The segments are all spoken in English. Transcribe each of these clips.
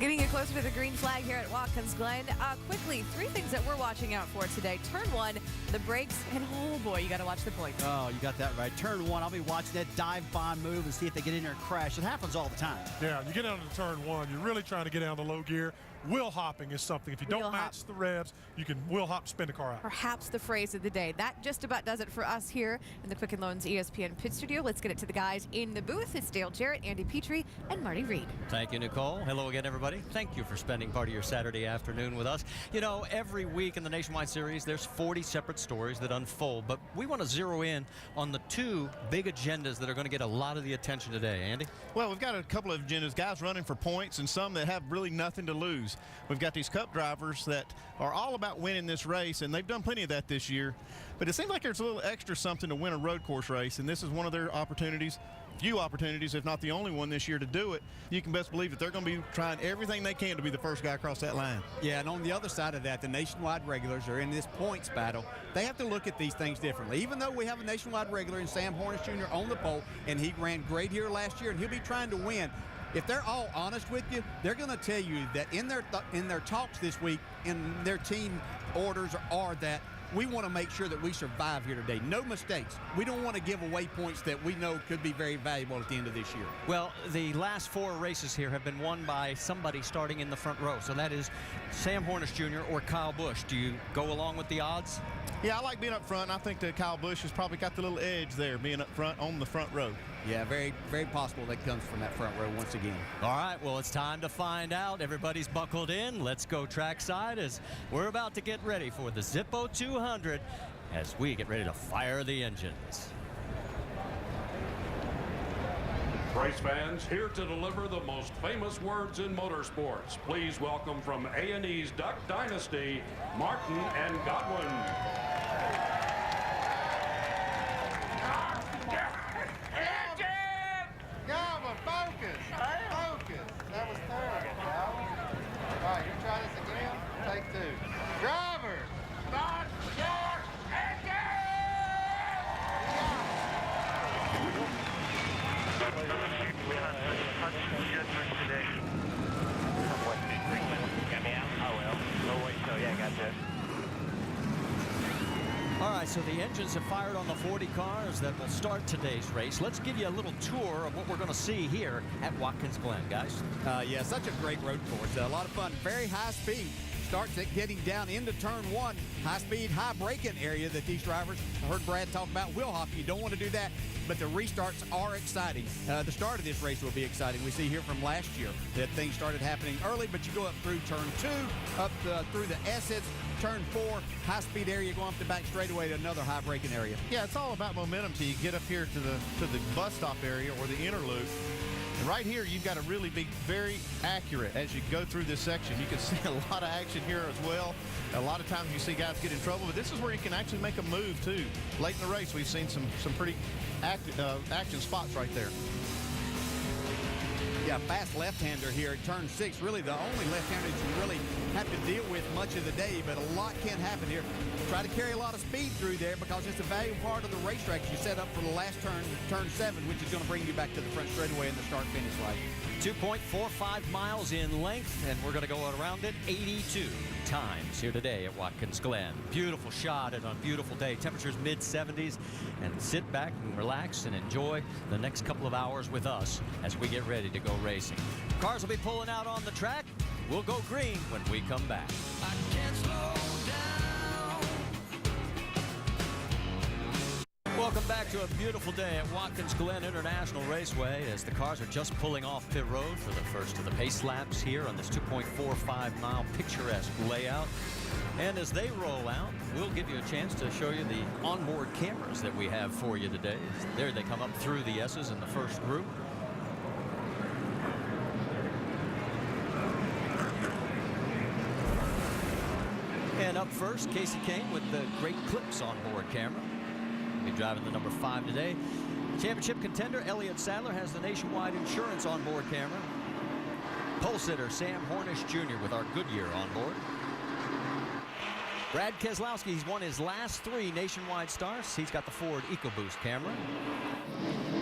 Getting you closer to the green flag here at Watkins Glen. Quickly, 3 things that we're watching out for today. Turn 1, the brakes, and oh boy, you got to watch the points. Oh, you got that right. Turn 1, I'll be watching that dive bomb move and see if they get in there and crash. It happens all the time. Yeah, you get down to turn 1, you're really trying to get down to low gear. Wheel hopping is something. If you don't match the revs, you can wheel hop, spin the car out. Perhaps the phrase of the day. That just about does it for us here in the Quicken Loans ESPN Pit Studio. Let's get it to the guys in the booth. It's Dale Jarrett, Andy Petrie, and Marty Reed. Thank you, Nicole. Hello again, everybody. Thank you for spending part of your Saturday afternoon with us. You know, every week in the Nationwide Series, there's 40 separate stories that unfold, but we want to zero in on the 2 big agendas that are going to get a lot of the attention today. Andy? Well, we've got a couple of agendas, guys running for points and some that have really nothing to lose. We've got these Cup drivers that are all about winning this race, and they've done plenty of that this year. But it seems like there's a little extra something to win a road course race, and this is one of their opportunities, few opportunities, if not the only one this year to do it. You can best believe that they're going to be trying everything they can to be the first guy across that line. Yeah, and on the other side of that, the Nationwide regulars are in this points battle. They have to look at these things differently. Even though we have a Nationwide regular in Sam Hornish Jr. on the pole, and he ran great here last year, and he'll be trying to win. If they're all honest with you, they're going to tell you that in their talks this week, in their team orders are that we want to make sure that we survive here today. No mistakes. We don't want to give away points that we know could be very valuable at the end of this year. Well, the last 4 races here have been won by somebody starting in the front row. So that is Sam Hornish Jr. or Kyle Busch. Do you go along with the odds? Yeah, I like being up front. I think that Kyle Busch has probably got the little edge there, being up front on the front row. Yeah, very, very possible that comes from that front row once again. All right, well, it's time to find out. Everybody's buckled in. Let's go trackside as we're about to get ready for the Zippo 200 as we get ready to fire the engines. Race fans, here to deliver the most famous words in motorsports. Please welcome from A&E's Duck Dynasty, Martin and Godwin. Godwin, focus! Focus! That was terrible, Godwin. All right, you try this again. Take 2. Driver! Start your engine! All right, so the engines have fired on the 40 cars that will start today's race. Let's give you a little tour of what we're going to see here at Watkins Glen, guys. Yeah, such a great road course. A lot of fun, very high speed. Starts at getting down into turn 1, high speed, high braking area that these drivers, I heard Brad talk about wheel hopping. You don't want to do that, but the restarts are exciting. The start of this race will be exciting. We see here from last year that things started happening early, but you go up through turn 2, up through the S's, turn 4, high speed area, go up the back straightaway to another high braking area. Yeah, it's all about momentum till you get up here to the bus stop area or the inner loop. And right here, you've got to really be very accurate as you go through this section. You can see a lot of action here as well. A lot of times you see guys get in trouble, but this is where you can actually make a move too. Late in the race, we've seen some pretty action spots right there. Yeah, fast left-hander here at turn 6. Really the only left-hander you really have to deal with much of the day, but a lot can happen here. Try to carry a lot of speed through there because it's a valuable part of the racetrack you set up for the last turn, turn 7, which is going to bring you back to the front straightaway in the start-finish line. 2.45 miles in length, and we're going to go around it 82 times here today at Watkins Glen. Beautiful shot and a beautiful day. Temperatures mid-70s, and sit back and relax and enjoy the next couple of hours with us as we get ready to go racing. Cars will be pulling out on the track. We'll go green when we come back. I can't slow down. Welcome back to a beautiful day at Watkins Glen International Raceway as the cars are just pulling off pit road for the first of the pace laps here on this 2.45-mile picturesque layout. And as they roll out, we'll give you a chance to show you the onboard cameras that we have for you today. There they come up through the S's in the first group. And up first, Casey Kane with the great clips onboard camera. He'll be driving the number 5 today. Championship contender Elliott Sadler has the Nationwide Insurance onboard camera. Pole sitter Sam Hornish Jr. with our Goodyear onboard. Brad Keselowski, he's won his last 3 Nationwide starts. He's got the Ford EcoBoost camera.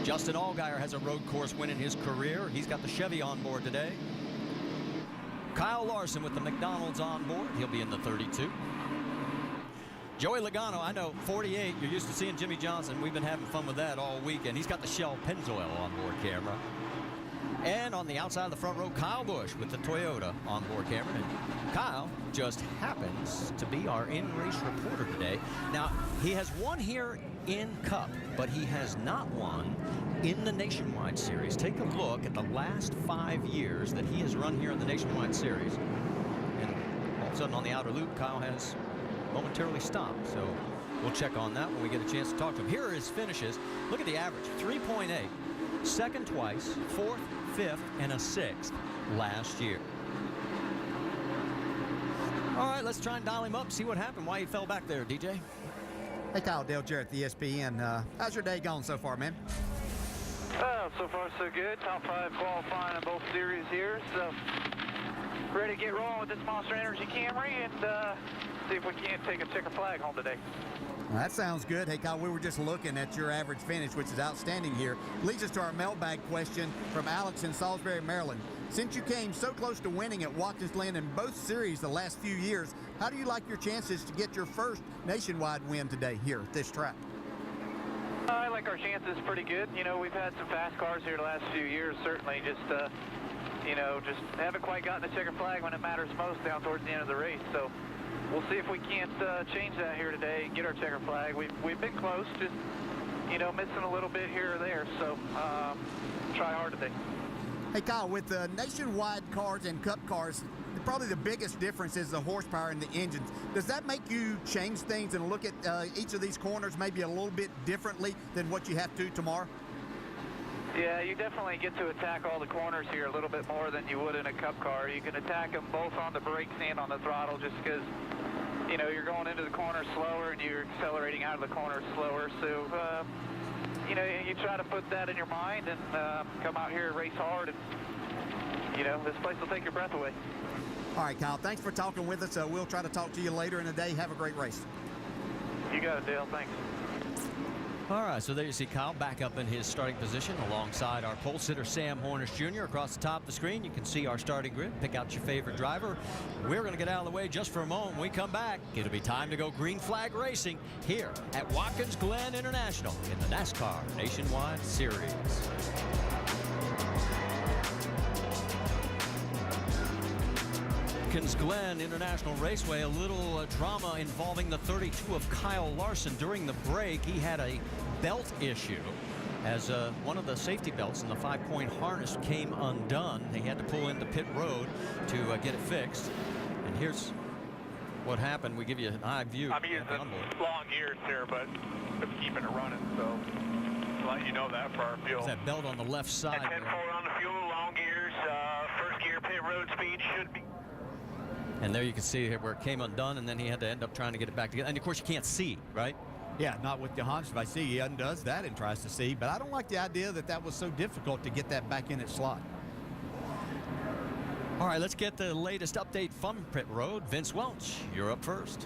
Justin Allgaier has a road course win in his career. He's got the Chevy on board today. Kyle Larson with the McDonald's on board. He'll be in the 32. Joey Logano, I know, 48. You're used to seeing Jimmy Johnson. We've been having fun with that all weekend. He's got the Shell Pennzoil onboard camera. And on the outside of the front row, Kyle Busch with the Toyota onboard camera. And Kyle just happens to be our in-race reporter today. Now, he has won here in Cup, but he has not won in the Nationwide Series. Take a look at the last 5 years that he has run here in the Nationwide Series. And all of a sudden on the outer loop, Kyle has momentarily stopped. So we'll check on that when we get a chance to talk to him. Here are his finishes. Look at the average, 3.8. Second twice, fourth, fifth, and a sixth last year. All right, let's try and dial him up, see what happened, why he fell back there, DJ. Hey, Kyle, Dale Jarrett, the ESPN. How's your day going so far, man? So far so good. Top 5 qualifying in both series here. So ready to get rolling with this Monster Energy Camry and see if we can't take a checker flag home today. Well, that sounds good. Hey, Kyle, we were just looking at your average finish, which is outstanding here. Leads us to our mailbag question from Alex in Salisbury, Maryland. Since you came so close to winning at Watkins Glen in both series the last few years, how do you like your chances to get your first nationwide win today here at this track? I like our chances pretty good. You know, we've had some fast cars here the last few years, certainly. Just haven't quite gotten the checker flag when it matters most down towards the end of the race. So we'll see if we can't change that here today and get our checker flag. We've been close, just, missing a little bit here or there. So try hard today. Hey, Kyle, with the nationwide cars and Cup cars, probably the biggest difference is the horsepower and the engines. Does that make you change things and look at each of these corners maybe a little bit differently than what you have to tomorrow? Yeah, you definitely get to attack all the corners here a little bit more than you would in a Cup car. You can attack them both on the brakes and on the throttle just because, you're going into the corner slower and you're accelerating out of the corner slower. So, you try to put that in your mind and come out here and race hard, and, this place will take your breath away. All right, Kyle, thanks for talking with us. We'll try to talk to you later in the day. Have a great race. You got it, Dale. Thanks. All right, so there you see Kyle back up in his starting position alongside our pole sitter, Sam Hornish Jr. Across the top of the screen, you can see our starting grid. Pick out your favorite driver. We're going to get out of the way just for a moment. When we come back, it'll be time to go green flag racing here at Watkins Glen International in the NASCAR Nationwide Series. Watkins Glen International Raceway, a little drama involving the 32 of Kyle Larson. During the break, he had a belt issue as one of the safety belts in the 5-point harness came undone. They had to pull into pit road to get it fixed. And here's what happened. We give you an eye view. I'm using long gears here, but it's keeping it running, so let you know that for our fuel. There's that belt on the left side. 10-4 on the fuel, long gears, first gear pit road speed should be. And there you can see where it came undone, and then he had to end up trying to get it back together. And of course, you can't see, right? Yeah, not with the Honda. If I see, he undoes that and tries to see. But I don't like the idea that was so difficult to get that back in its slot. All right, let's get the latest update from pit road. Vince Welch, you're up first.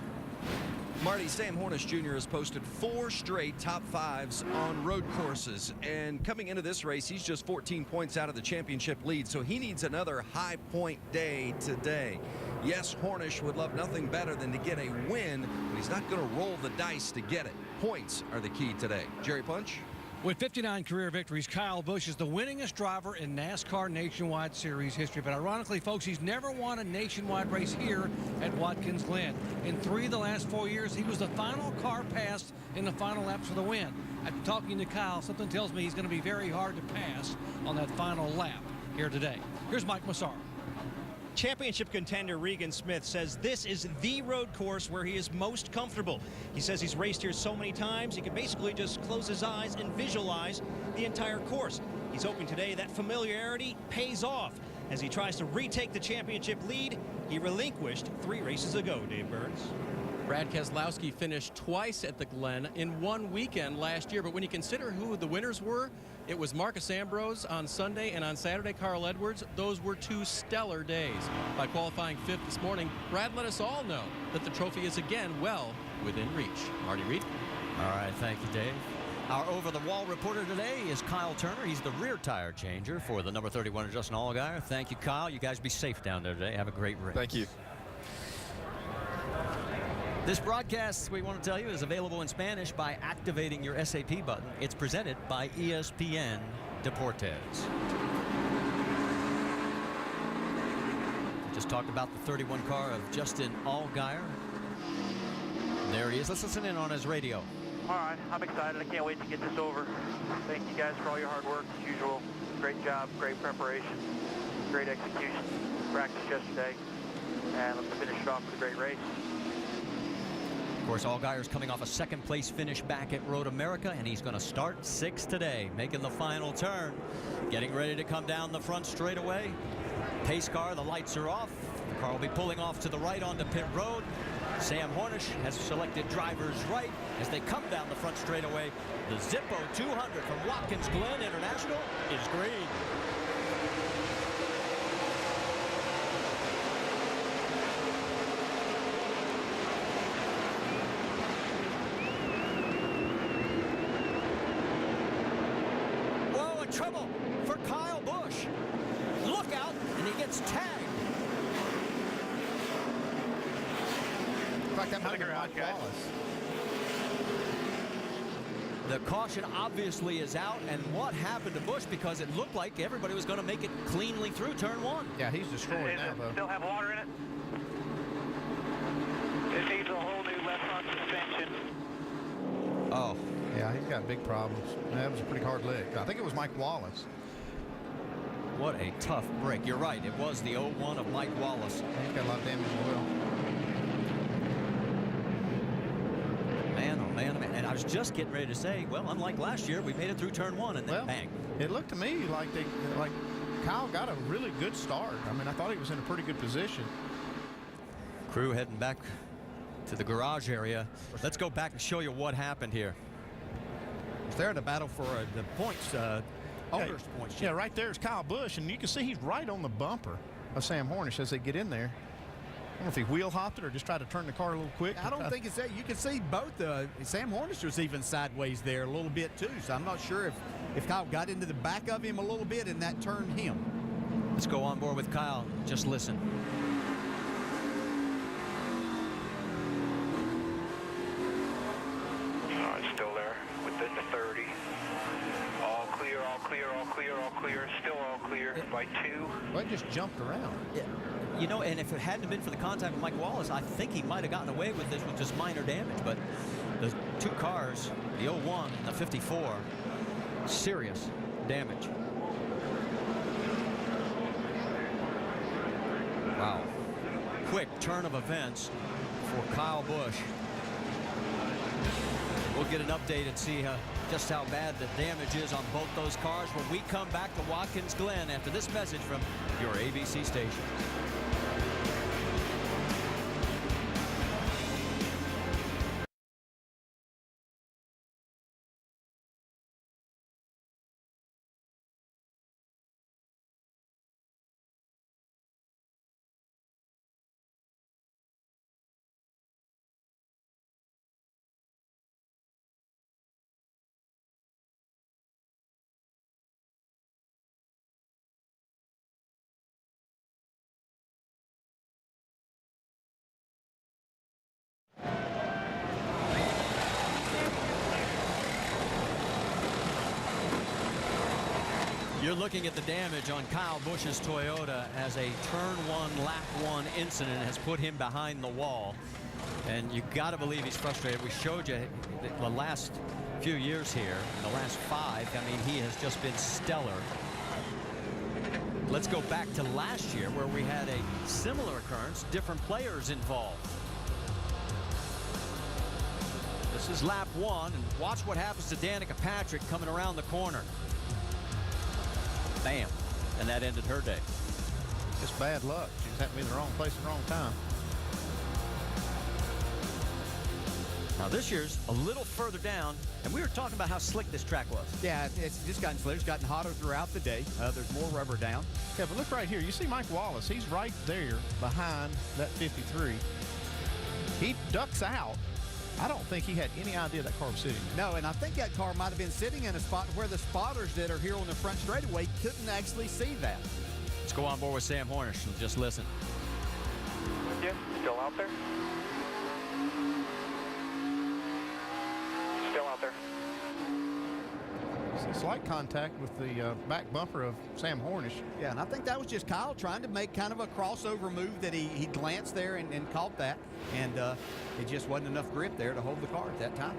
Marty, Sam Hornish Jr. has posted 4 straight top 5s on road courses. And coming into this race, he's just 14 points out of the championship lead. So he needs another high point day today. Yes, Hornish would love nothing better than to get a win, but he's not going to roll the dice to get it. Points are the key today. Jerry Punch? With 59 career victories, Kyle Busch is the winningest driver in NASCAR Nationwide Series history. But ironically, folks, he's never won a nationwide race here at Watkins Glen. In 3 of the last 4 years, he was the final car passed in the final laps for the win. After talking to Kyle, something tells me he's going to be very hard to pass on that final lap here today. Here's Mike Massaro. Championship contender Regan Smith says this is the road course where he is most comfortable. He says he's raced here so many times he can basically just close his eyes and visualize the entire course. He's hoping today that familiarity pays off as he tries to retake the championship lead he relinquished 3 races ago. Dave Burns. Brad Keselowski finished twice at the Glen in one weekend last year, but when you consider who the winners were, it was Marcus Ambrose on Sunday, and on Saturday, Carl Edwards. Those were 2 stellar days. By qualifying 5th this morning, Brad let us all know that the trophy is again well within reach. Marty Reed. All right, thank you, Dave. Our over-the-wall reporter today is Kyle Turner. He's the rear tire changer for the number 31 Justin Allgaier. Thank you, Kyle. You guys be safe down there today. Have a great race. Thank you. This broadcast, we want to tell you, is available in Spanish by activating your SAP button. It's presented by ESPN Deportes. Just talked about the 31 car of Justin Allgaier. There he is. Let's listen in on his radio. All right, I'm excited. I can't wait to get this over. Thank you guys for all your hard work, as usual. Great job, great preparation, great execution. Practice yesterday, and let's finish it off with a great race. Of course, Allgaier's coming off a second-place finish back at Road America, and he's going to start 6th today, making the final turn. Getting ready to come down the front straightaway. Pace car, the lights are off. The car will be pulling off to the right onto pit road. Sam Hornish has selected driver's right as they come down the front straightaway. The Zippo 200 from Watkins Glen International is green. Trouble for Kyle Busch. Look out, and he gets tagged. In fact, that might be Mike Wallace. The caution obviously is out, and what happened to Busch, because it looked like everybody was going to make it cleanly through turn 1. Yeah, he's destroyed now, though. Still have water in it? It needs a whole new left front suspension. Oh. Yeah, he's got big problems. That was a pretty hard lick. I think it was Mike Wallace. What a tough break. You're right. It was the 01 of Mike Wallace. He's got a lot of damage as well. Man, oh man, oh man. And I was just getting ready to say, well, unlike last year, we made it through turn 1 and then bang. It looked to me like Kyle got a really good start. I mean, I thought he was in a pretty good position. Crew heading back to the garage area. Let's go back and show you what happened here. They're in a battle for the points, owner's points. Yeah, right there is Kyle Busch, and you can see he's right on the bumper of Sam Hornish as they get in there. I don't know if he wheel hopped it or just tried to turn the car a little quick. I don't think it's that. You can see both. Sam Hornish was even sideways there a little bit too, so I'm not sure if Kyle got into the back of him a little bit and that turned him. Let's go on board with Kyle. Just listen. It's still there within the 30. All clear, all clear, all clear, all clear. Still all clear by 2. Well, it just jumped around. Yeah. You know, and if it hadn't been for the contact with Mike Wallace, I think he might have gotten away with this with just minor damage. But the two cars, the 01 and the 54, serious damage. Wow. Quick turn of events for Kyle Busch. We'll get an update and see just how bad the damage is on both those cars when we come back to Watkins Glen after this message from your ABC station. You're looking at the damage on Kyle Busch's Toyota as a turn 1, lap 1 incident has put him behind the wall. And you got to believe he's frustrated. We showed you the last few years here, the last 5. I mean, he has just been stellar. Let's go back to last year where we had a similar occurrence, different players involved. This is lap 1, and watch what happens to Danica Patrick coming around the corner. Bam. And that ended her day. Just bad luck. She just happened to be in the wrong place at the wrong time. Now this year's a little further down, and we were talking about how slick this track was. Yeah, it's just gotten slicker. It's gotten hotter throughout the day. There's more rubber down. Yeah, but look right here. You see Mike Wallace. He's right there behind that 53. He ducks out I don't think he had any idea that car was sitting. No, and I think that car might have been sitting in a spot where the spotters that are here on the front straightaway couldn't actually see that. Let's go on board with Sam Hornish and just listen. Yeah, still out there? Still out there. Slight contact with the back bumper of Sam Hornish. Yeah, and I think that was just Kyle trying to make kind of a crossover move that he glanced there and caught that, and it just wasn't enough grip there to hold the car at that time.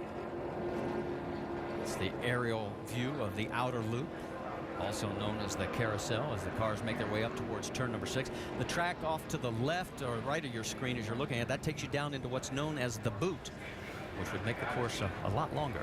It's the aerial view of the outer loop, also known as the carousel, as the cars make their way up towards turn number 6. The track off to the left or right of your screen as you're looking at, that takes you down into what's known as the boot, which would make the course a lot longer.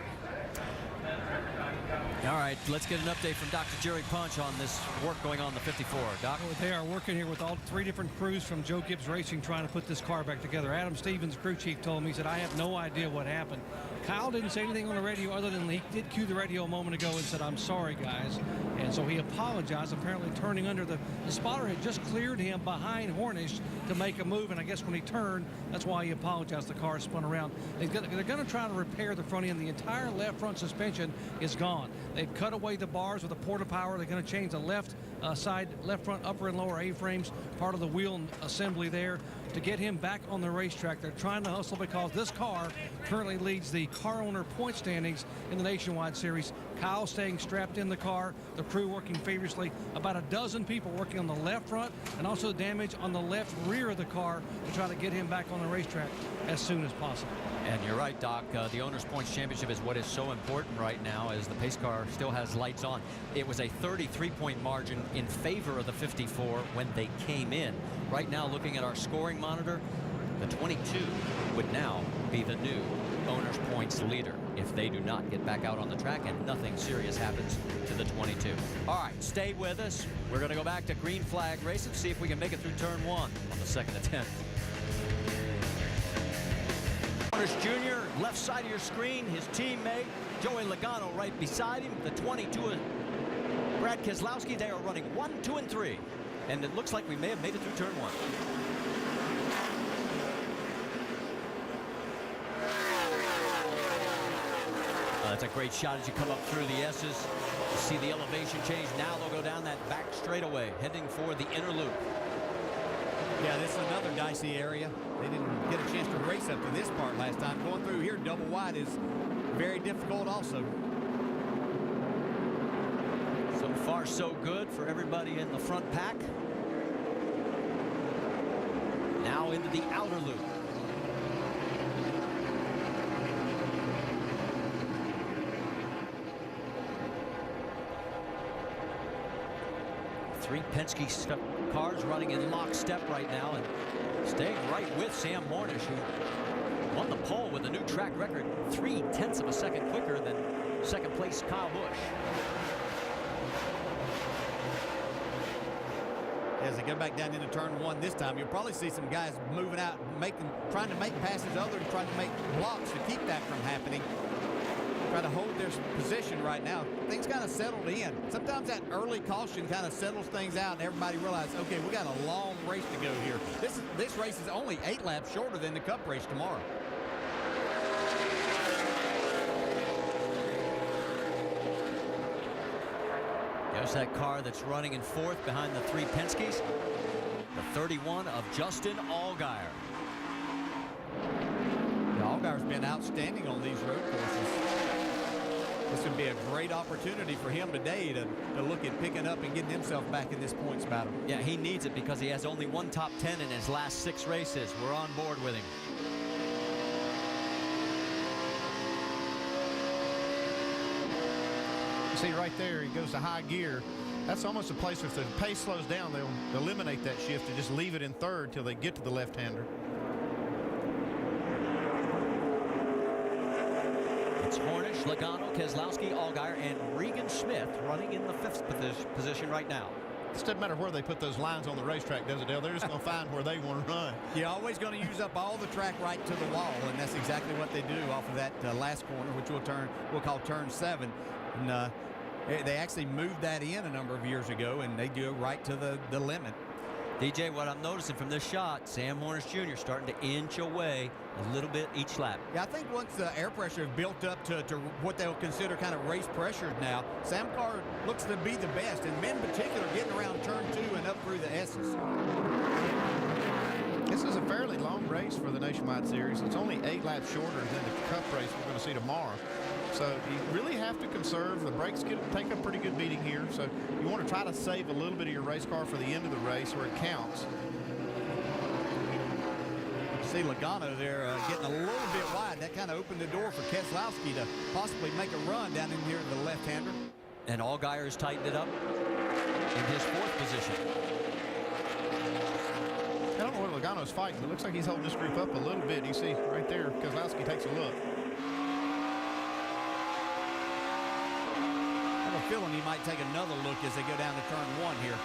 All right, let's get an update from Dr. Jerry Punch on this work going on the 54. Doc? Well, they are working here with all 3 different crews from Joe Gibbs Racing trying to put this car back together. Adam Stevens, crew chief, told me, he said, I have no idea what happened. Kyle didn't say anything on the radio other than he did cue the radio a moment ago and said, I'm sorry, guys. And so he apologized, apparently turning under the spotter had just cleared him behind Hornish to make a move, and I guess when he turned, that's why he apologized. The car spun around. They're going to try to repair the front end. The entire left front suspension is gone. They've cut away the bars with a porta power. They're going to change the left side, left front, upper and lower A-frames, part of the wheel assembly there to get him back on the racetrack. They're trying to hustle because this car currently leads the car owner point standings in the Nationwide Series. Kyle staying strapped in the car, the crew working feverishly, about a dozen people working on the left front and also damage on the left rear of the car to try to get him back on the racetrack as soon as possible. And you're right, Doc. The Owners' Points Championship is what is so important right now as the pace car still has lights on. It was a 33-point margin in favor of the 54 when they came in. Right now, looking at our scoring monitor, the 22 would now be the new Owners' Points leader if they do not get back out on the track and nothing serious happens to the 22. All right, stay with us. We're going to go back to green flag racing, see if we can make it through turn 1 on the second attempt. Hornish Jr., left side of your screen, his teammate, Joey Logano right beside him. The 22, Brad Keselowski, they are running 1, 2, and 3. And it looks like we may have made it through turn 1. That's a great shot as you come up through the S's. You see the elevation change. Now they'll go down that back straightaway, heading for the inner loop. Yeah, this is another dicey area. They didn't get a chance to race up to this part last time. Going through here double wide is very difficult also. So far, so good for everybody in the front pack. Now into the outer loop. Three Penske cars running in lockstep right now and staying right with Sam Hornish, who won the pole with a new track record 0.3 of a second quicker than second place Kyle Busch. As they go back down into turn 1 this time, you'll probably see some guys moving out, trying to make passes, others trying to make blocks to keep that from happening. Trying to hold their position right now. Things kind of settled in. Sometimes that early caution kind of settles things out and everybody realizes, okay, we got a long race to go here. This race is only 8 laps shorter than the Cup race tomorrow. There's that car that's running in 4th behind the 3 Penskes. The 31 of Justin Allgaier. Allgaier's been outstanding on these road courses. This would be a great opportunity for him today to look at picking up and getting himself back in this points battle. Yeah, he needs it because he has only 1 top 10 in his last 6 races. We're on board with him. You see right there, he goes to high gear. That's almost a place where if the pace slows down, they'll eliminate that shift and just leave it in 3rd till they get to the left-hander. It's Hornish, Logano, Keselowski, Allgaier, and Regan Smith running in the 5th position right now. It doesn't matter where they put those lines on the racetrack, does it, Dale? They're just going to find where they want to run. You're always going to use up all the track right to the wall, and that's exactly what they do off of that last corner, which we'll call turn 7. And they actually moved that in a number of years ago, and they do it right to the limit. DJ, what I'm noticing from this shot, Sam Hornish Jr. starting to inch away a little bit each lap. Yeah, I think once the air pressure is built up to what they'll consider kind of race pressure now, Sam Carr looks to be the best, and men in particular getting around turn 2 and up through the S's. This is a fairly long race for the Nationwide Series. It's only 8 laps shorter than the Cup race we're going to see tomorrow. So you really have to conserve. The brakes take a pretty good beating here. So you want to try to save a little bit of your race car for the end of the race where it counts. See Logano there getting a little bit wide. That kind of opened the door for Keselowski to possibly make a run down in here to the left-hander. And Allgaier's tightened it up in his 4th position. I don't know what Logano's fighting, but it looks like he's holding this group up a little bit. You see right there, Keselowski takes a look. I have a feeling he might take another look as they go down to turn 1 here.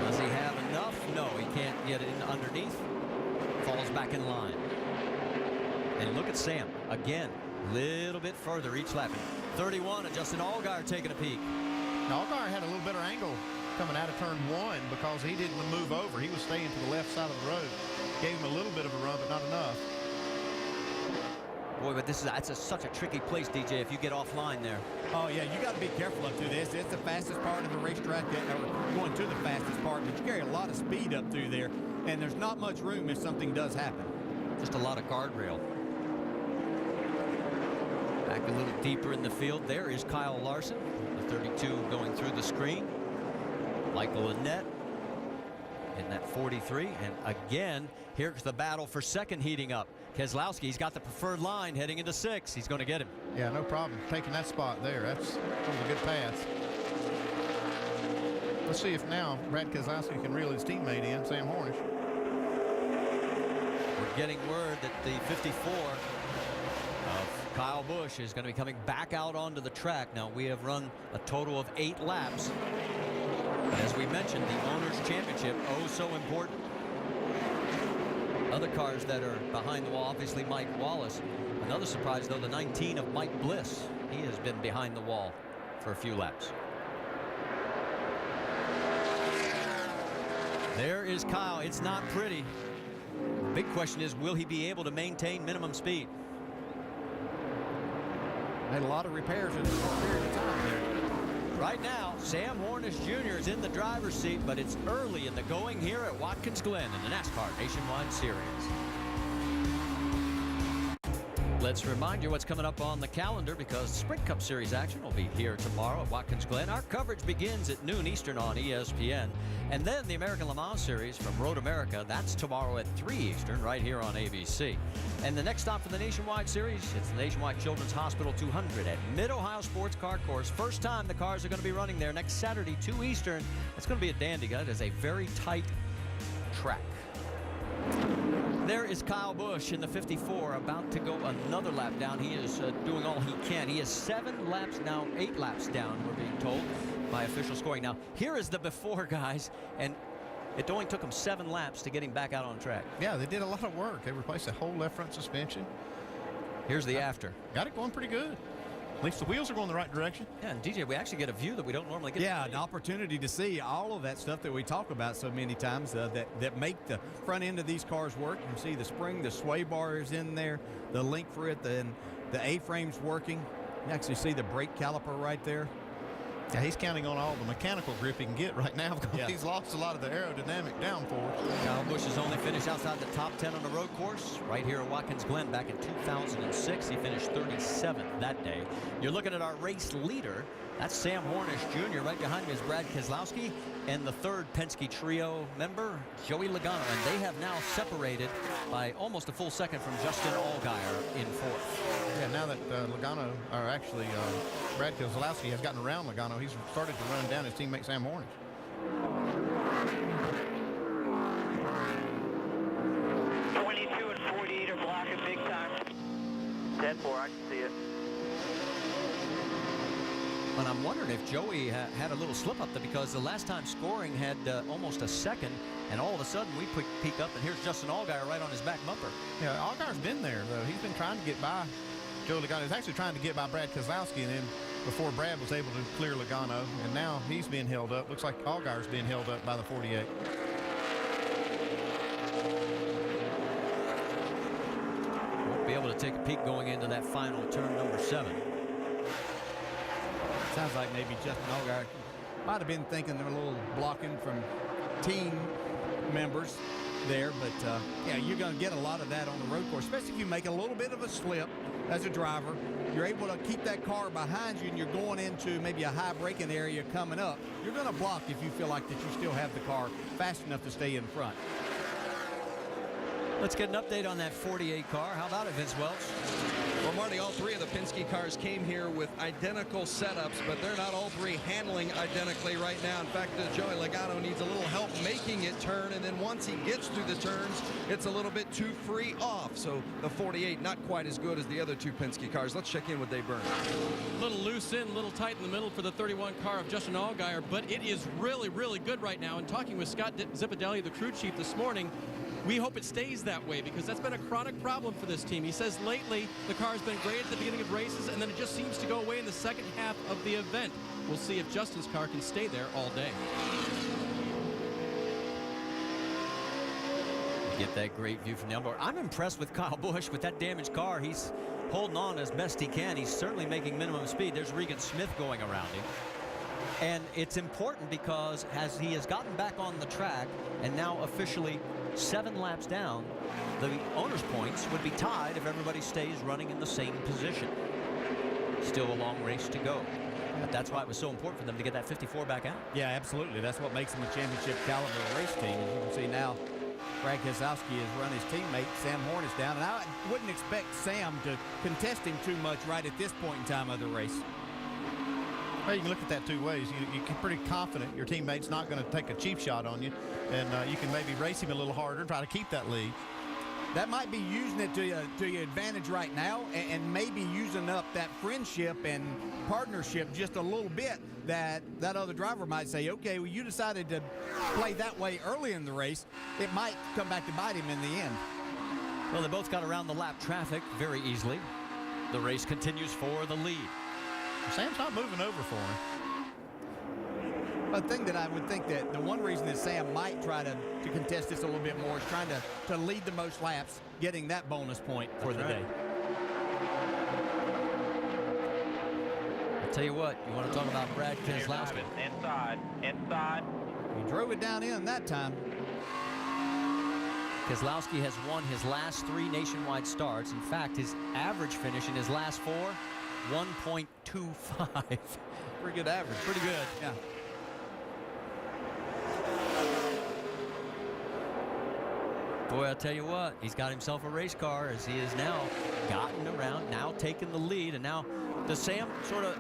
Does he have enough? No, he can't get it in underneath. Falls back in line. And look at Sam again, a little bit further each lap. 31, and Justin Allgaier taking a peek. Now, Allgaier had a little better angle coming out of turn 1 because he didn't move over. He was staying to the left side of the road. Gave him a little bit of a run, but not enough. Boy, but that's such a tricky place, DJ, if you get offline there. Oh, yeah, you got to be careful up through this. It's the fastest part of the racetrack, or going to the fastest part, but you carry a lot of speed up through there, and there's not much room if something does happen. Just a lot of guardrail. Back a little deeper in the field. There is Kyle Larson, the 32 going through the screen. Michael Annett in that 43. And again, here's the battle for second heating up. Keselowski's got the preferred line heading into 6. He's going to get him. Yeah, no problem. Taking that spot there. That's a good pass. Let's see if now Brad Keselowski can reel his teammate in, Sam Hornish. We're getting word that the 54 of Kyle Busch is going to be coming back out onto the track. Now, we have run a total of 8 laps. But as we mentioned, the Owners' Championship, oh so important. Other cars that are behind the wall, obviously Mike Wallace. Another surprise, though, the 19 of Mike Bliss. He has been behind the wall for a few laps. There is Kyle. It's not pretty. The big question is, will he be able to maintain minimum speed? Made a lot of repairs in a short period of time there. Right now, Sam Hornish Jr. is in the driver's seat, but it's early in the going here at Watkins Glen in the NASCAR Nationwide Series. Let's remind you what's coming up on the calendar, because the Sprint Cup Series action will be here tomorrow at Watkins Glen. Our coverage begins at noon Eastern on ESPN. And then the American Le Mans Series from Road America, that's tomorrow at 3 Eastern right here on ABC. And the next stop for the Nationwide Series, it's the Nationwide Children's Hospital 200 at Mid-Ohio Sports Car Course. First time the cars are going to be running there next Saturday, 2 Eastern. It's going to be a dandy, guys. It is a very tight track. There is Kyle Busch in the 54, about to go another lap down. He is doing all he can. He is 7 laps now, 8 laps down, we're being told by official scoring. Now, here is the before, guys, and it only took him 7 laps to get him back out on track. Yeah, they did a lot of work. They replaced the whole left front suspension. Here's the after. Got it going pretty good. At least the wheels are going the right direction. Yeah, and DJ, we actually get a view that we don't normally get. Yeah, an opportunity to see all of that stuff that we talk about so many times that make the front end of these cars work. You can see the spring, the sway bar is in there, the link for it, and the A-frame's working. You actually see the brake caliper right there. Yeah, he's counting on all the mechanical grip he can get right now because he's lost a lot of the aerodynamic downforce. Kyle Busch has only finished outside the top 10 on the road course right here at Watkins Glen back in 2006. He finished 37th that day. You're looking at our race leader. That's Sam Hornish Jr. Right behind him is Brad Keselowski and the third Penske trio member, Joey Logano. And they have now separated by almost a full second from Justin Allgaier in 4th. Yeah, now that Logano, or actually Brad Keselowski has gotten around Logano, he's started to run down his teammate Sam Hornish. 22 and 48 are blocking big time. 10-4, I can see it. And I'm wondering if Joey had a little slip up there, because the last time scoring had almost a second, and all of a sudden we peek up, and here's Justin Allgaier right on his back bumper. Yeah, Allgaier's been there, though. He's been trying to get by Joey Logano. He's actually trying to get by Brad Keselowski, and then before Brad was able to clear Logano, and now he's being held up. Looks like Allgaier's being held up by the 48. Won't be able to take a peek going into that final turn, number 7. Sounds like maybe Justin Allgaier might have been thinking they're a little blocking from team members there, but yeah, you're going to get a lot of that on the road course, especially if you make a little bit of a slip as a driver. You're able to keep that car behind you and you're going into maybe a high braking area coming up. You're going to block if you feel like that you still have the car fast enough to stay in front. Let's get an update on that 48 car. How about it, Vince Welch? Well, Marty, all 3 of the Penske cars came here with identical setups, but they're not all 3 handling identically right now. In fact, Joey Logano needs a little help making it turn, and then once he gets through the turns, it's a little bit too free off. So the 48 not quite as good as the other 2 Penske cars. Let's check in with Dave Byrne. A little loose in, a little tight in the middle for the 31 car of Justin Allgaier, but it is really, really good right now. And talking with Scott Zipadelli, the crew chief, this morning, we hope it stays that way because that's been a chronic problem for this team. He says lately the car's been great at the beginning of races and then it just seems to go away in the second half of the event. We'll see if Justin's car can stay there all day. Get that great view from the onboard. I'm impressed with Kyle Busch with that damaged car. He's holding on as best he can. He's certainly making minimum speed. There's Regan Smith going around him. And it's important because as he has gotten back on the track and now officially 7 laps down, the owner's points would be tied if everybody stays running in the same position. Still a long race to go. But that's why it was so important for them to get that 54 back out. Yeah, absolutely. That's what makes them a championship caliber race team. As you can see now, Brad Keselowski has run his teammate, Sam Hornish, down. And I wouldn't expect Sam to contest him too much right at this point in time of the race. Well, you can look at that 2 ways. You can pretty confident your teammate's not going to take a cheap shot on you, and you can maybe race him a little harder, try to keep that lead. That might be using it to your advantage right now, and maybe using up that friendship and partnership just a little bit. That other driver might say, okay, well, you decided to play that way early in the race. It might come back to bite him in the end. Well, they both got around the lap traffic very easily. The race continues for the lead. Sam's not moving over for him. One thing that I would think that the one reason that Sam might try to contest this a little bit more is trying to lead the most laps, getting that bonus point for the day. I'll tell you what, you want to talk about Brad Keselowski. Inside. He drove it down in that time. Keselowski has won his last 3 nationwide starts. In fact, his average finish in his last 4, 1.25. Pretty good average. Pretty good. Yeah. Boy, I'll tell you what, he's got himself a race car as he has now gotten around, now taken the lead, and now does Sam sort of,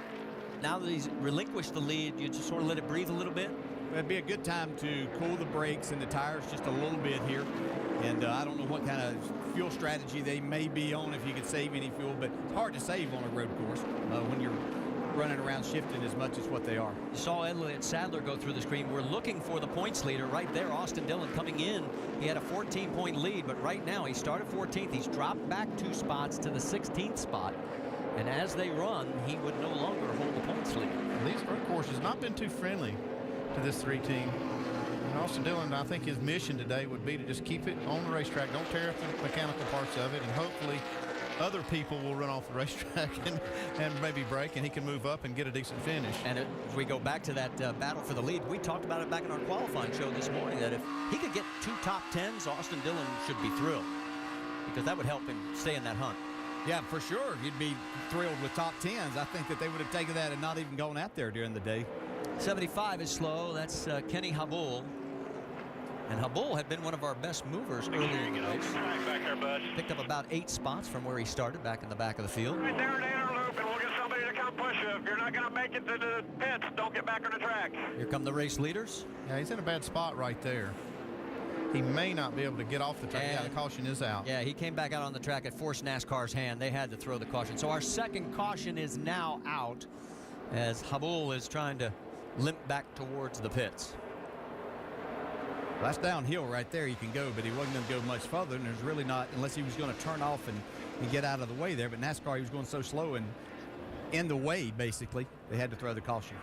now that he's relinquished the lead, you just sort of let it breathe a little bit? It'd be a good time to cool the brakes and the tires just a little bit here. And I don't know what kind of fuel strategy they may be on if you could save any fuel, but it's hard to save on a road course when you're running around shifting as much as what they are. You saw Elliott Sadler go through the screen. We're looking for the points leader right there, Austin Dillon coming in. He had a 14-point lead, but right now he started 14th. He's dropped back 2 spots to the 16th spot. And as they run, he would no longer hold the points lead. These road courses have not been too friendly to this 3 team. And Austin Dillon, I think his mission today would be to just keep it on the racetrack. Don't tear up the mechanical parts of it, and hopefully other people will run off the racetrack and maybe break, and he can move up and get a decent finish. And if we go back to that battle for the lead, we talked about it back in our qualifying show this morning, that if he could get 2 top 10s, Austin Dillon should be thrilled, because that would help him stay in that hunt. Yeah, for sure. He'd be thrilled with top 10s. I think that they would have taken that and not even gone out there during the day. 75 is slow. That's Kenny Habul. And Habul had been one of our best movers early in the race. Back there, bud. Picked up about 8 spots from where he started back in the back of the field. Right there in the inner loop, and we'll get somebody to come push you. If you're not going to make it to the pits, don't get back on the track. Here come the race leaders. Yeah, he's in a bad spot right there. He may not be able to get off the track. Yeah, the caution is out. Yeah, he came back out on the track. It forced NASCAR's hand. They had to throw the caution. So our second caution is now out as Habul is trying to limp back towards the pits. That's downhill right there. He can go, but he wasn't going to go much further, and there's really not, unless he was going to turn off and get out of the way there. But NASCAR, he was going so slow, and in the way, basically. They had to throw the caution.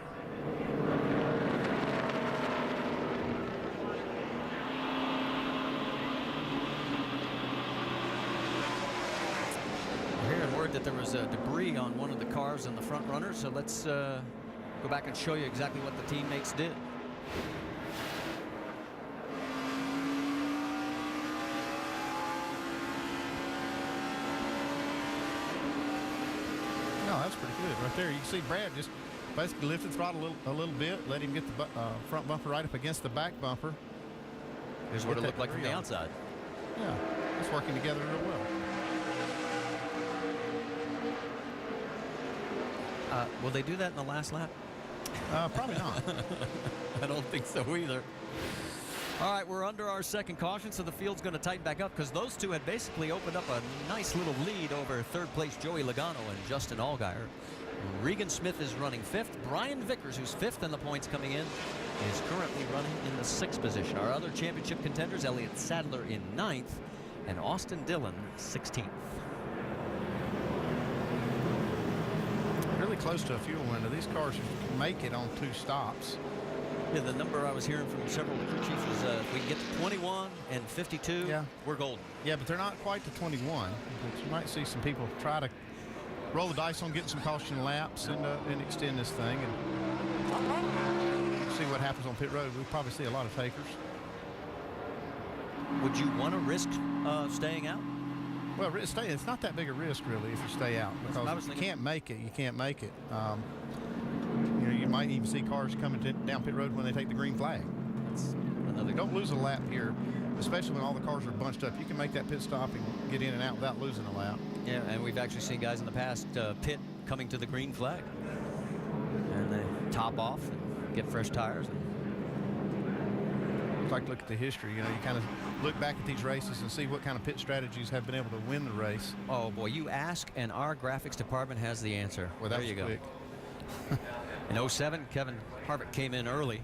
We're hearing word that there was debris on one of the cars in the front runner, so let's go back and show you exactly what the teammates did. No, that's pretty good right there. You can see Brad just basically lifted the throttle a little bit, let him get the front bumper right up against the back bumper. Here's what it looked like from the outside. Yeah, it's working together real well. Will they do that in the last lap? Probably not. I don't think so either. All right, we're under our second caution, so the field's going to tighten back up because those two had basically opened up a nice little lead over third place Joey Logano and Justin Allgaier. Regan Smith is running fifth. Brian Vickers, who's fifth in the points coming in, is currently running in the sixth position. Our other championship contenders, Elliott Sadler in ninth and Austin Dillon 16th. Really close to a fuel window. These cars can make it on 2 stops. Yeah, the number I was hearing from several crew chiefs is if we can get to 21 and 52, we're golden. Yeah, but they're not quite to 21. But you might see some people try to roll the dice on getting some caution laps and extend this thing and see what happens on pit road. We'll probably see a lot of takers. Would you want to risk staying out? Well, it's not that big a risk, really, if you stay out. Because if you can't make it, you can't make it. You know, you might even see cars coming down pit road when they take the green flag. Don't lose a lap here, especially when all the cars are bunched up. You can make that pit stop and get in and out without losing a lap. Yeah, and we've actually seen guys in the past pit coming to the green flag. And they top off and get fresh tires. I'd like to look at the history. You know, you kind of look back at these races and see what kind of pit strategies have been able to win the race. Oh, boy, you ask, and our graphics department has the answer. Well, there you go. Quick. In 07, Kevin Harvick came in early.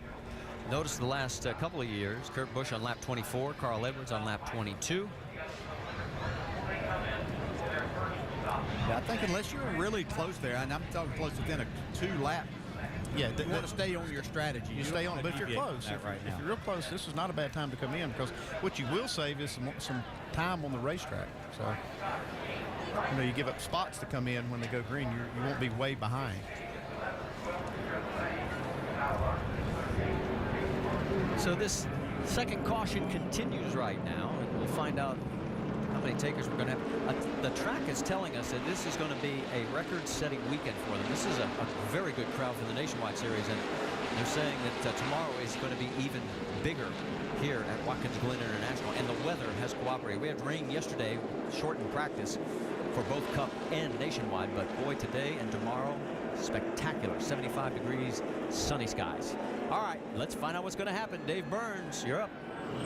Notice the last couple of years, Kurt Busch on lap 24, Carl Edwards on lap 22. Yeah, I think unless you're really close there, and I'm talking close within a 2-lap, you want to stay on your strategy. You stay on it, but if you're close, if you're real close, this is not a bad time to come in because what you will save is some time on the racetrack. So, you know, you give up spots to come in when they go green, you won't be way behind. So this second caution continues right now, and we'll find out how many takers we're going to have. The track is telling us that this is going to be a record-setting weekend for them. This is a very good crowd for the Nationwide Series, and they're saying that tomorrow is going to be even bigger here at Watkins Glen International, and the weather has cooperated. We had rain yesterday, shortened practice for both Cup and Nationwide, but boy, today and tomorrow, spectacular. 75 degrees, sunny skies. All right, let's find out what's going to happen. Dave Burns, you're up.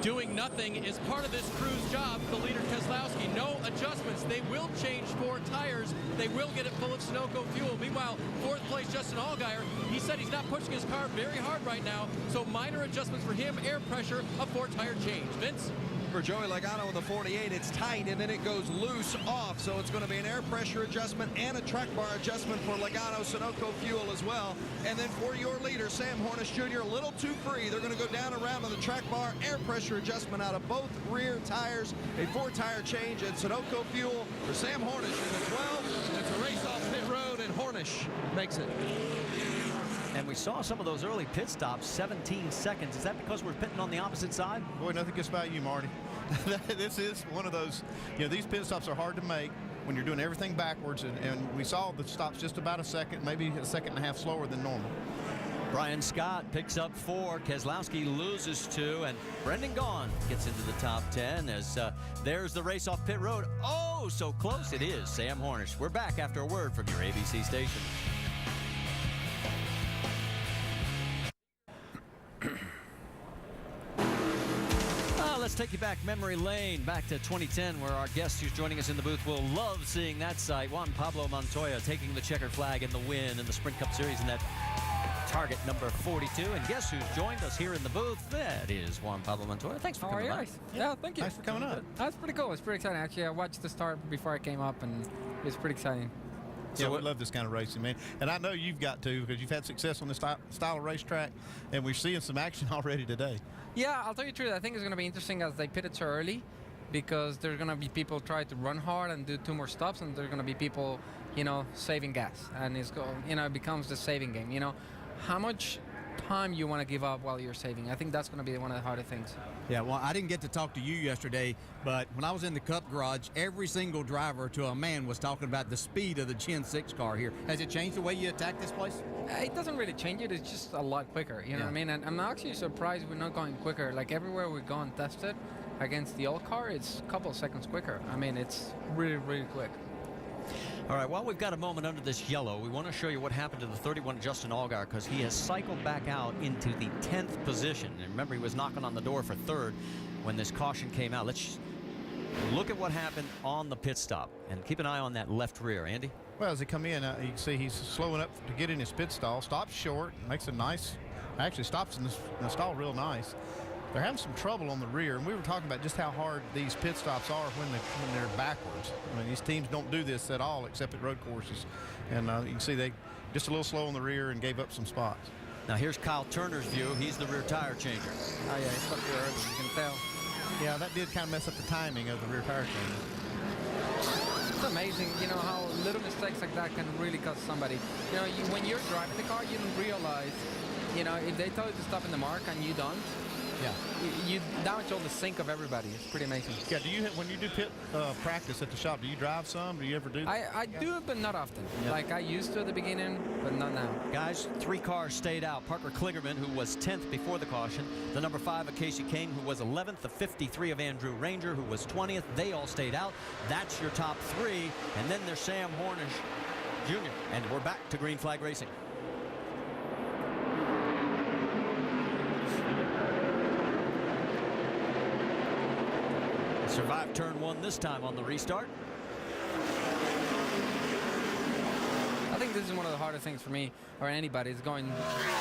Doing nothing is part of this crew's job. The leader, Keselowski, no adjustments. They will change 4 tires. They will get it full of Sunoco fuel. Meanwhile, 4th place Justin Allgaier, he said he's not pushing his car very hard right now, so minor adjustments for him, air pressure, a 4-tire change. Vince? For Joey Logano in the 48, it's tight and then it goes loose off. So it's going to be an air pressure adjustment and a track bar adjustment for Logano, Sunoco fuel as well. And then for your leader, Sam Hornish Jr., a little too free. They're going to go down around on the track bar, air pressure adjustment out of both rear tires, a 4-tire change and Sunoco fuel for Sam Hornish in the 12. It's a race off pit road and Hornish makes it. And we saw some of those early pit stops, 17 seconds. Is that because we're pitting on the opposite side? Boy, nothing gets by you, Marty. This is one of those, you know, these pit stops are hard to make when you're doing everything backwards, and we saw the stops just about a second, maybe a second and a half slower than normal. Brian Scott picks up 4, Keselowski loses 2, and Brendan Gaughan gets into the top 10 as there's the race off pit road. Oh, so close it is. Sam Hornish. We're back after a word from your ABC station. Let's take you back memory lane, back to 2010, where our guest who's joining us in the booth will love seeing that sight. Juan Pablo Montoya taking the checkered flag in the win in the Sprint Cup Series in that Target number 42. And guess who's joined us here in the booth? That is Juan Pablo Montoya. Thanks for coming by. Yeah, thank you. Thanks for coming up. That's pretty cool. It's pretty exciting. Actually, I watched the start before I came up, and it's pretty exciting. So we love this kind of racing, man. And I know you've got to, because you've had success on this style of racetrack, and we're seeing some action already today. Yeah, I'll tell you the truth. I think it's going to be interesting as they pitted so early, because there's going to be people try to run hard and do 2 more stops, and there's going to be people, saving gas. And it becomes the saving game. How much time you want to give up while you're saving. I think that's going to be one of the harder things. Yeah, well, I didn't get to talk to you yesterday, but when I was in the Cup garage, every single driver to a man was talking about the speed of the Gen 6 car here. Has it changed the way you attack this place? It doesn't really change it. It's just a lot quicker. You know what I mean? And I'm actually surprised we're not going quicker. Like everywhere we go and test it against the old car, it's a couple of seconds quicker. I mean, it's really, really quick. All right, while we've got a moment under this yellow, we want to show you what happened to the 31 Justin Allgaier, because he has cycled back out into the 10th position. And remember, he was knocking on the door for 3rd when this caution came out. Let's look at what happened on the pit stop, and keep an eye on that left rear. Andy? Well, as they come in, you can see he's slowing up to get in his pit stall, stops short, makes a nice, actually stops in the stall real nice. They're having some trouble on the rear, and we were talking about just how hard these pit stops are when they're backwards. I mean, these teams don't do this at all except at road courses. And you can see they just a little slow on the rear and gave up some spots. Now here's Kyle Turner's view. He's the rear tire changer. Oh, yeah, it's up there early. You can tell. Yeah, that did kind of mess up the timing of the rear tire change. It's amazing, how little mistakes like that can really cost somebody. When you're driving the car, you don't realize, if they tell you to stop in the mark and you don't, you damage all the sync of everybody. It's pretty amazing. Yeah, when you do pit practice at the shop, do you drive some? Do you ever do that? I do it, but not often. Yeah. Like I used to at the beginning, but not now. Guys, 3 cars stayed out. Parker Kligerman, who was 10th before the caution. The number 5 of Casey Kane, who was 11th. The 53 of Andrew Ranger, who was 20th. They all stayed out. That's your top 3. And then there's Sam Hornish Jr. And we're back to green flag racing. Survived turn 1 this time on the restart. I think this is one of the harder things for me or anybody is going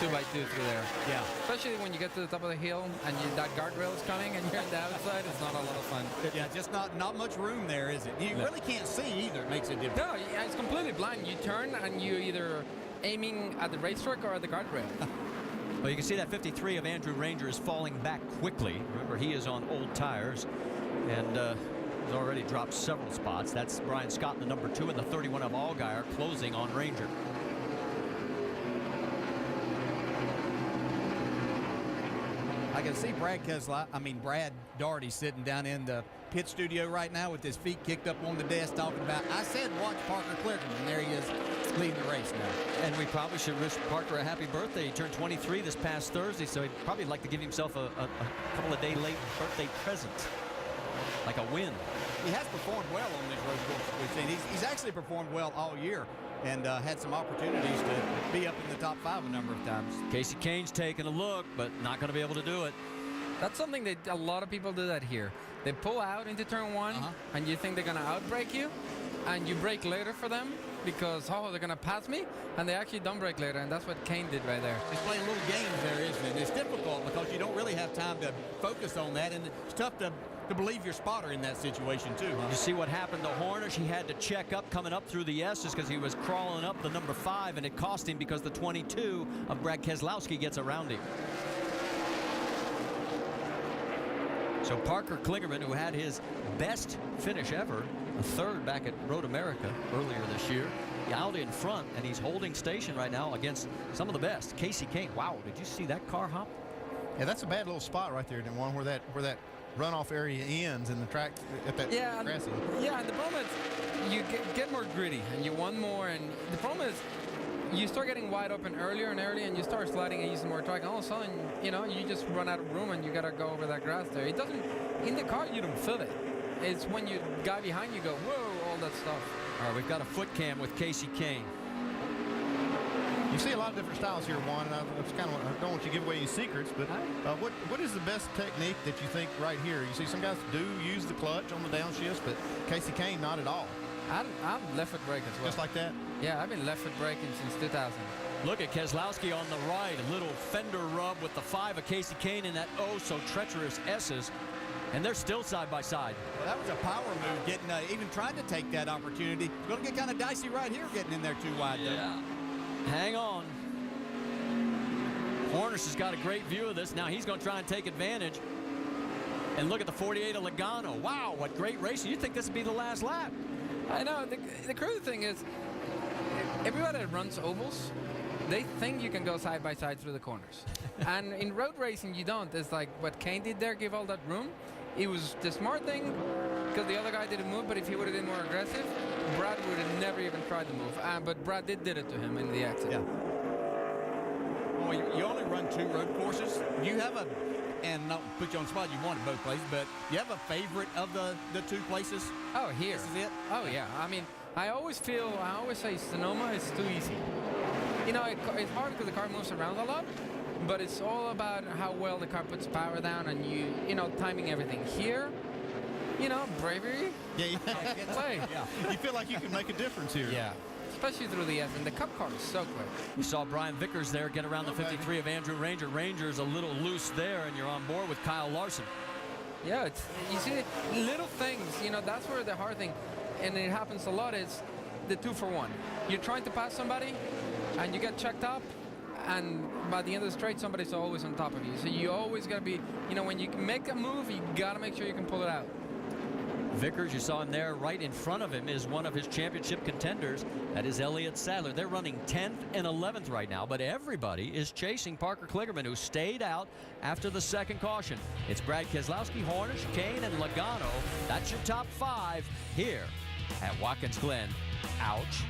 2x2 through there. Yeah. Especially when you get to the top of the hill and that guardrail is coming and you're on the outside, it's not a lot of fun. Yeah, just not much room there, is it? You really can't see either. It makes it difficult. No, it's completely blind. You turn and you're either aiming at the racetrack or at the guardrail. Well, you can see that 53 of Andrew Ranger is falling back quickly. Remember, he is on old tires. And has already dropped several spots. That's Brian Scott, the number 2, and the 31 of Allgaier closing on Ranger. I can see Brad Daugherty sitting down in the pit studio right now with his feet kicked up on the desk talking about, I said watch Parker Kligerman, and there he is leading the race now. And we probably should wish Parker a happy birthday. He turned 23 this past Thursday, so he'd probably like to give himself a couple of day late birthday present. Like a win. He has performed well on these road courses we've seen. He's actually performed well all year and had some opportunities to be up in the top 5 a number of times. Casey Kane's taking a look, but not going to be able to do it. That's something that a lot of people do that here. They pull out into turn 1, and you think they're going to outbrake you, and you brake later for them because, they're going to pass me, and they actually don't brake later, and that's what Kane did right there. He's playing little games there, isn't it? It's difficult because you don't really have time to focus on that, and it's tough to believe your spotter in that situation too. You see what happened to Hornish? He had to check up coming up through the S's because he was crawling up the number 5, and it cost him because the 22 of Brad Keselowski gets around him. So Parker Kligerman, who had his best finish ever, a 3rd back at Road America earlier this year, out in front, and he's holding station right now against some of the best. Casey Kane, wow, did you see that car hop? Yeah, that's a bad little spot right there, one where that runoff area ends in the track at that grassy. Yeah, and the problem is you get more gritty and you want more, and the problem is you start getting wide open earlier and earlier, and you start sliding and using more track, and all of a sudden, you just run out of room and you got to go over that grass there. It doesn't, in the car, you don't feel it. It's when you guy behind you go, whoa, all that stuff. All right, we've got a foot cam with Casey Kane. You see a lot of different styles here, Juan, and I don't want you to give away any secrets, but what is the best technique that you think right here? You see some guys do use the clutch on the downshifts, but Casey Kane not at all. I'm left foot brake as well. Just like that? Yeah, I've been left foot braking since 2000. Look at Keselowski on the right, a little fender rub with the 5 of Casey Kane in that so treacherous S's. And they're still side by side. Well, that was a power move, getting even trying to take that opportunity. It's going to get kind of dicey right here, getting in there too wide. Yeah. Hang on. Hornish has got a great view of this. Now he's going to try and take advantage. And look at the 48 of Logano. Wow, what great racing. You'd think this would be the last lap. I know. The crazy thing is, everybody that runs ovals, they think you can go side by side through the corners. And in road racing, you don't. It's like what Kane did there, give all that room. It was the smart thing because the other guy didn't move, but if he would have been more aggressive, Brad would have never even tried to move. But Brad did it to him in the accident. Yeah. Well, you only run 2 road courses. You have a, and not put you on the spot, you want it both places, but you have a favorite of the 2 places? Oh, here. This is it? Oh, yeah. I mean, I always say Sonoma is too easy. You know, it's hard because the car moves around a lot, but it's all about how well the car puts power down and you know, timing everything. Here, you know, bravery. Yeah. Play. Yeah. You feel like you can make a difference here. Yeah. Especially through the S, and the Cup car is so quick. We saw Brian Vickers there get around the 53 of Andrew Ranger. Ranger's a little loose there, and you're on board with Kyle Larson. Yeah, you see, little things, you know, that's where the hard thing, and it happens a lot, is the 2-for-1. You're trying to pass somebody, and you get checked up, and by the end of the straight, somebody's always on top of you. So you always got to be, you know, when you make a move, you got to make sure you can pull it out. Vickers, you saw him there. Right in front of him is one of his championship contenders. That is Elliott Sadler. They're running 10th and 11th right now, but everybody is chasing Parker Kligerman, who stayed out after the second caution. It's Brad Keselowski, Hornish, Kane, and Logano. That's your top 5 here at Watkins Glen. Ouch.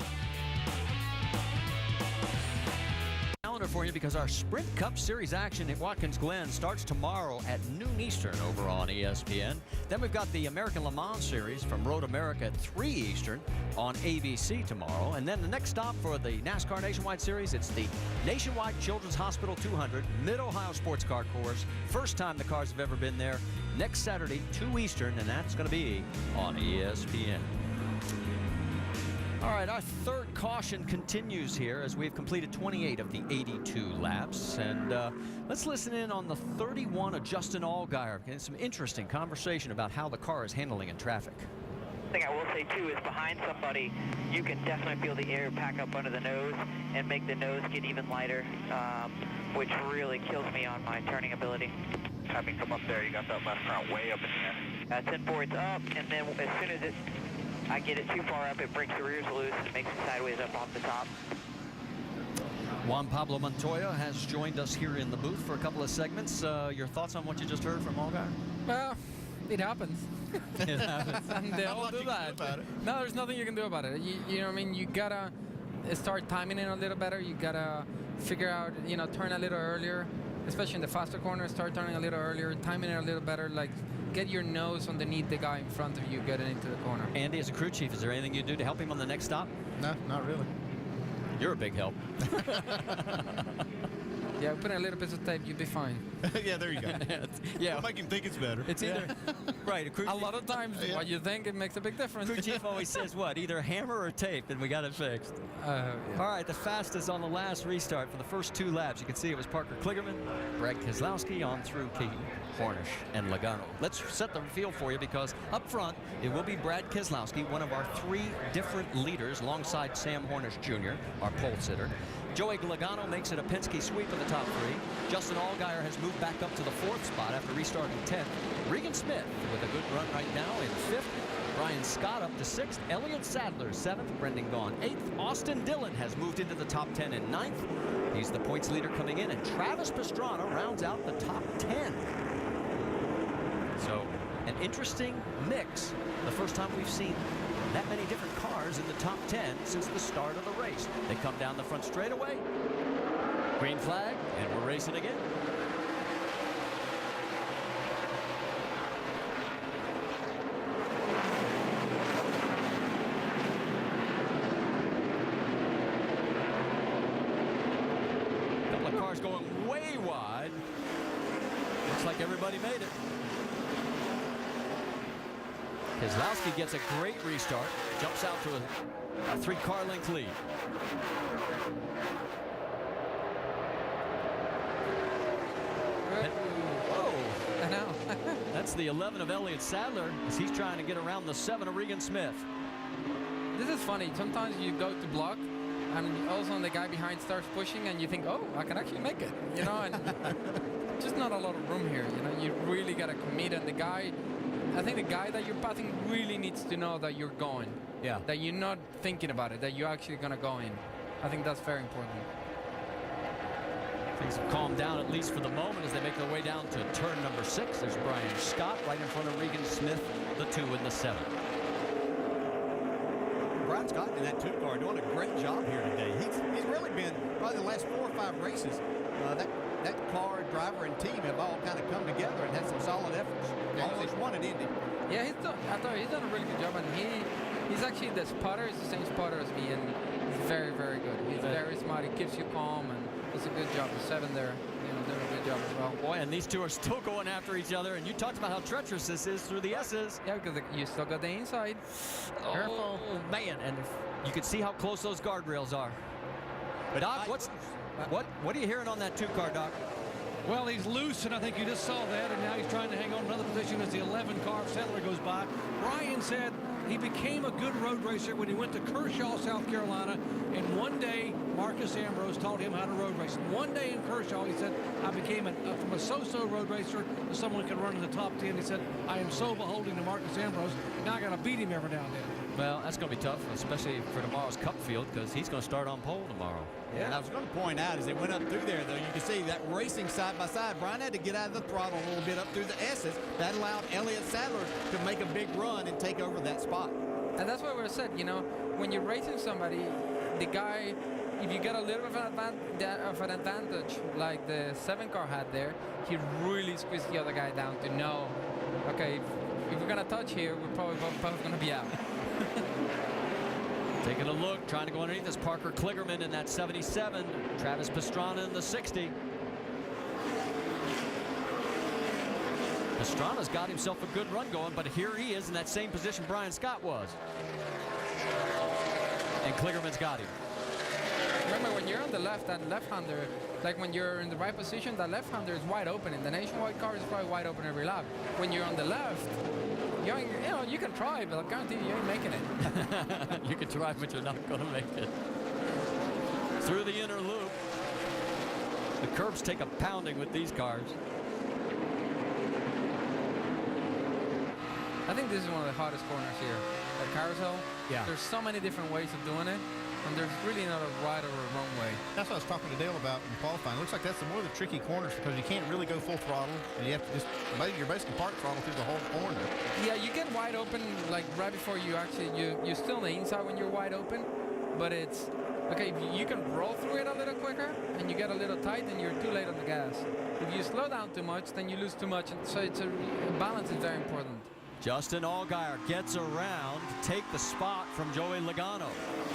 Calendar for you, because our Sprint Cup Series action at Watkins Glen starts tomorrow at noon Eastern over on ESPN. Then we've got the American Le Mans Series from Road America at 3 Eastern on ABC tomorrow. And then the next stop for the NASCAR Nationwide Series, it's the Nationwide Children's Hospital 200 Mid-Ohio Sports Car Course. First time the cars have ever been there. Next Saturday, 2 Eastern, and that's going to be on ESPN. All right, our third caution continues here as we've completed 28 of the 82 laps. And let's listen in on the 31 of Justin Allgaier. And some interesting conversation about how the car is handling in traffic. thing I will say too is behind somebody, you can definitely feel the air pack up under the nose and make the nose get even lighter, which really kills me on my turning ability. Having come up there, you got that left front way up in the air. 10-4, it's up, and then as soon as I get it too far up, it breaks the rears loose and makes it sideways up off the top. Juan Pablo Montoya has joined us here in the booth for a couple of segments. Your thoughts on what you just heard from Allgaier? Well, it happens. It happens. And they all do that. No, there's nothing you can do about it. You know what I mean? You gotta start timing it a little better. You gotta figure out, you know, turn a little earlier, especially in the faster corners. Start turning a little earlier, timing it a little better. Like, get your nose underneath the guy in front of you getting into the corner. Andy, as a crew chief, is there anything you do to help him on the next stop? No, not really. You're a big help. Yeah, put in a little bit of tape, you'll be fine. Yeah, there you go. Yeah, I'll make him think it's better. It's either right. A lot of times, what you think, it makes a big difference. Crew chief always says what? Either hammer or tape, and we got it fixed. Yeah. All right, the fastest on the last restart for the first two laps. You can see it was Parker Kligerman, Brad Keselowski on through Key, Hornish, and Logano. Let's set the field for you, because up front it will be Brad Keselowski, one of our three different leaders, alongside Sam Hornish Jr., our pole sitter. Joey Logano makes it a Penske sweep of the top three. Justin Allgaier has moved back up to the fourth spot after restarting 10th. Regan Smith with a good run right now in fifth. Brian Scott up to sixth. Elliott Sadler, seventh. Brendan Gaughan, eighth. Austin Dillon has moved into the top 10 in ninth. He's the points leader coming in, and Travis Pastrana rounds out the top 10. So, an interesting mix. The first time we've seen that many different cars in the top 10 since the start of the race. They come down the front straightaway. Green flag, and we're racing again. A couple of cars going way wide. Looks like everybody made it. Keselowski gets a great restart, jumps out to a three-car length lead. Whoa! I know. That That's the 11 of Elliott Sadler as he's trying to get around the 7 of Regan Smith. This is funny. Sometimes you go to block, and all of a sudden the guy behind starts pushing, and you think, oh, I can actually make it, you know, and just not a lot of room here, you know. You really got to commit, and I think the guy that you're passing really needs to know that you're going. Yeah. That you're not thinking about it, that you're actually going to go in. I think that's very important. Things have calmed down, at least for the moment, as they make their way down to turn number 6. There's Brian Scott right in front of Regan Smith, the 2 and the 7. Brian Scott in that 2 car doing a great job here today. He's really been, probably the last 4 or 5 races, that car, driver, and team have all kind of come together and had some solid efforts. Almost won at Indy. Yeah, I thought he's done a really good job, and he's actually the spotter is the same spotter as me, and he's very, very good. He's very smart. He keeps you calm, and does a good job. The 7 there, you know, doing a good job as well. Boy, and these two are still going after each other, and you talked about how treacherous this is through the S's. Yeah, because you still got the inside. Careful. Oh, man, and you can see how close those guardrails are. But Doc, what are you hearing on that 2 car, Doc? Well, he's loose, and I think you just saw that, and now he's trying to hang on to another position as the 11 car of Settler goes by. Brian said he became a good road racer when he went to Kershaw, South Carolina, and one day Marcus Ambrose taught him how to road race. And one day in Kershaw, he said, I became from a so-so road racer to someone who could run in the top 10. He said, I am so beholden to Marcus Ambrose, now I got to beat him every now and then. Well, that's going to be tough, especially for tomorrow's Cup field, because he's going to start on pole tomorrow. Yeah, and I was going to point out as they went up through there, though, you can see that racing side by side. Brian had to get out of the throttle a little bit up through the S's. That allowed Elliott Sadler to make a big run and take over that spot. And that's what we said, you know, when you're racing somebody, the guy, if you get a little bit of an advantage, like the 7 car had there, he really squeezed the other guy down to know, okay, if we're going to touch here, we're probably both going to be out. Taking a look, trying to go underneath this Parker Kligerman in that 77. Travis Pastrana in the 60. Pastrana's got himself a good run going, but here he is in that same position Brian Scott was. And Kligerman's got him. Remember, when you're on the left, that left-hander, like when you're in the right position, that left-hander is wide open. In the Nationwide car, is probably wide open every lap. When you're on the left, you can try, but I guarantee you ain't making it. You can try, but you're not going to make it. Through the inner loop. The curbs take a pounding with these cars. I think this is one of the hottest corners here. At Carousel, there's so many different ways of doing it, and there's really not a right or a wrong way. That's what I was talking to Dale about in qualifying. It looks like that's one of the tricky corners because you can't really go full throttle, and you have to just, you're basically part throttle through the whole corner. Yeah, you get wide open like right before you actually, you're still on the inside when you're wide open, but it's, okay, if you can roll through it a little quicker, and you get a little tight, then you're too late on the gas. If you slow down too much, then you lose too much, and so it's balance is very important. Justin Allgaier gets around to take the spot from Joey Logano.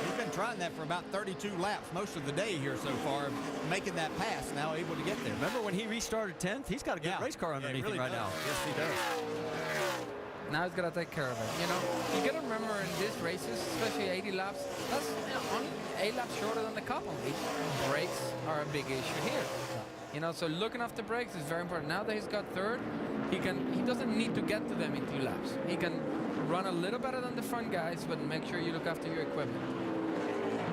He's been trying that for about 32 laps most of the day here so far, making that pass, now able to get there. Remember when he restarted 10th? He's got a good race car underneath him right now. Yes, he does. Now he's got to take care of it. You know, you got to remember in these races, especially 80 laps, that's 8 laps shorter than the Cup only. Brakes are a big issue here. You know, so looking after brakes is very important. Now that he's got 3rd, he doesn't need to get to them in 2 laps. He can run a little better than the front guys, but make sure you look after your equipment.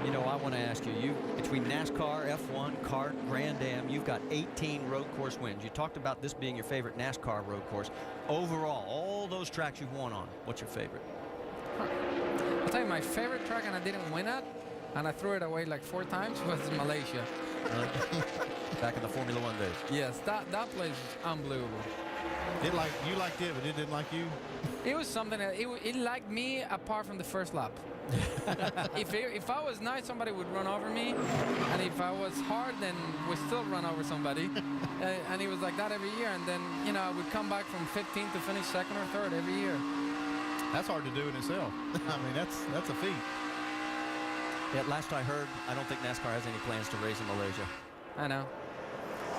You know, I want to ask you, between NASCAR, F1, kart, Grand Am, you've got 18 road course wins. You talked about this being your favorite NASCAR road course. Overall, all those tracks you've won on, what's your favorite? I'll tell you, my favorite track, and I didn't win at, and I threw it away like 4 times, was Malaysia. Back in the Formula 1 days. Yes, that place is unbelievable. You liked it, but it didn't like you? It was something that it liked me apart from the first lap. If I was nice, somebody would run over me, and if I was hard, then we still run over somebody. And it was like that every year. And then, you know, I would come back from 15th to finish 2nd or 3rd every year. That's hard to do in itself. I mean, that's a feat. Yeah, last I heard, I don't think NASCAR has any plans to race in Malaysia. I know.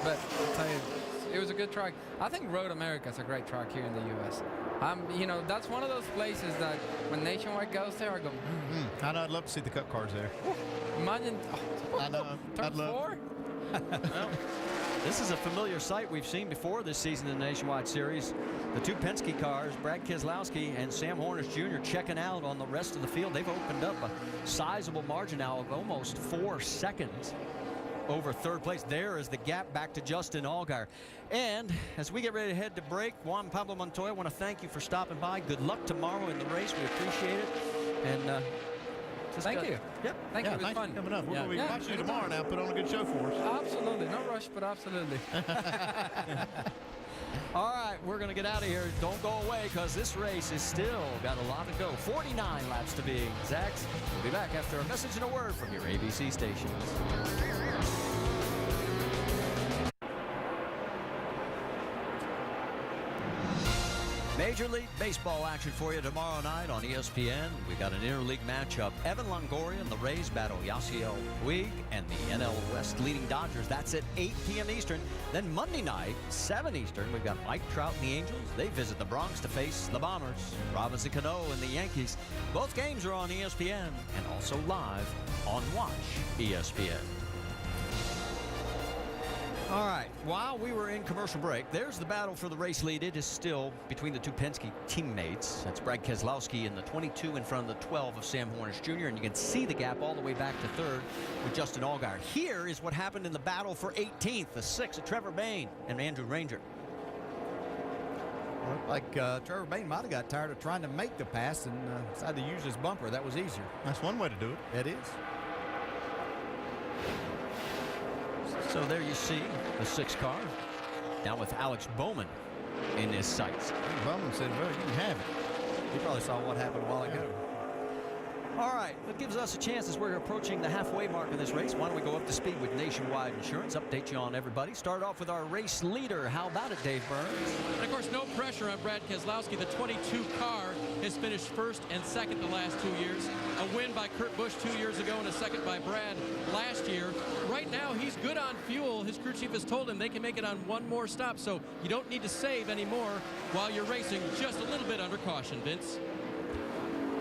But I'll tell you, it was a good track. I think Road America is a great track here in the U.S. You know, that's one of those places that when Nationwide goes there, I go, I know, I'd love to see the Cup cars there. Imagine, I know. turn 4? Well, This is a familiar sight we've seen before this season in the Nationwide Series. The two Penske cars, Brad Keselowski and Sam Hornish Jr. checking out on the rest of the field. They've opened up a sizable margin now of almost 4 seconds over third place. There is the gap back to Justin Allgaier. And as we get ready to head to break, Juan Pablo Montoya, I want to thank you for stopping by. Good luck tomorrow in the race. We appreciate it. And thank you. Yep. Thank you. It was thanks fun. for coming up. We're going to be watching you tomorrow now. Put on a good show for us. Absolutely. No rush, but absolutely. All right, we're going to get out of here. Don't go away because this race is still got a lot to go. 49 laps to be exact. We'll be back after a message and a word from your ABC stations. Major League Baseball action for you tomorrow night on ESPN. We got an interleague matchup. Evan Longoria and the Rays battle Yasiel Puig and the NL West leading Dodgers. That's at 8 p.m. Eastern. Then Monday night, 7 Eastern, we've got Mike Trout and the Angels. They visit the Bronx to face the Bombers. Robinson Cano and the Yankees. Both games are on ESPN and also live on Watch ESPN. All right, while we were in commercial break, there's the battle for the race lead. It is still between the two Penske teammates. That's Brad Keselowski in the 22 in front of the 12 of Sam Hornish Jr., and you can see the gap all the way back to third with Justin Allgaier. Here is what happened in the battle for 18th, the 6 of Trevor Bayne and Andrew Ranger. Looked like Trevor Bayne might have got tired of trying to make the pass and decided to use his bumper. That was easier. That's one way to do it. It is. So there you see the 6 car down with Alex Bowman in his sights. Bowman said, well, you can have it. He probably saw what happened a while ago. All right, that gives us a chance as we're approaching the halfway mark of this race. Why don't we go up to speed with Nationwide Insurance, update you on everybody. Start off with our race leader. How about it, Dave Burns? And of course, no pressure on Brad Keselowski. The 22 car has finished first and second the last 2 years. A win by Kurt Busch 2 years ago and a second by Brad last year. Right now, he's good on fuel. His crew chief has told him they can make it on one more stop, so you don't need to save anymore while you're racing. Just a little bit under caution, Vince.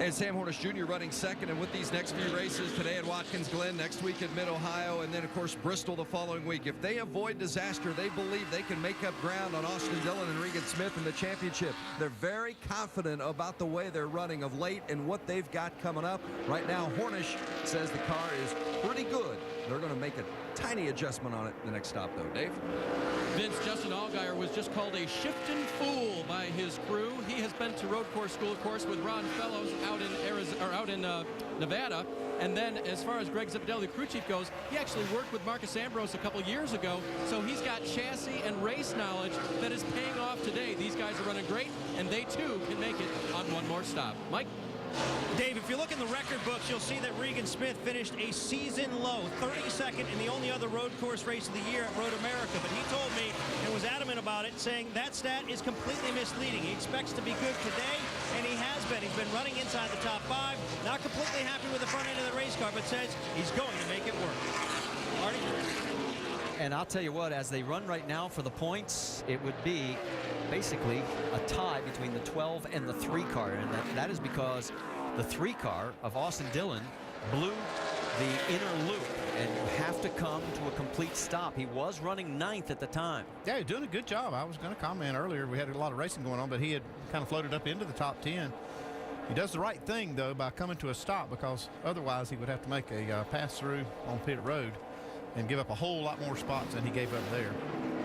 And Sam Hornish Jr. running second, and with these next few races today at Watkins Glen, next week at Mid-Ohio, and then, of course, Bristol the following week. If they avoid disaster, they believe they can make up ground on Austin Dillon and Regan Smith in the championship. They're very confident about the way they're running of late and what they've got coming up. Right now, Hornish says the car is pretty good. They're going to make a tiny adjustment on it the next stop, though. Dave? Vince, Justin Allgaier was just called a shifting fool by his crew. He has been to road course school, of course, with Ron Fellows out in Nevada. And then as far as Greg Zipadelli, the crew chief, goes, he actually worked with Marcus Ambrose a couple years ago. So he's got chassis and race knowledge that is paying off today. These guys are running great, and they, too, can make it on one more stop. Mike? Dave, if you look in the record books, you'll see that Regan Smith finished a season low, 32nd in the only other road course race of the year at Road America. But he told me and was adamant about it, saying that stat is completely misleading. He expects to be good today, and he has been. He's been running inside the top 5, not completely happy with the front end of the race car, but says he's going to make it work. Marty? And I'll tell you what, as they run right now for the points, it would be basically a tie between the 12 and the 3 car. And that is because the 3 car of Austin Dillon blew the inner loop, and you have to come to a complete stop. He was running 9th at the time. Yeah, he's doing a good job. I was going to comment earlier. We had a lot of racing going on, but he had kind of floated up into the top 10. He does the right thing, though, by coming to a stop, because otherwise he would have to make a pass-through on pit road and give up a whole lot more spots than he gave up there.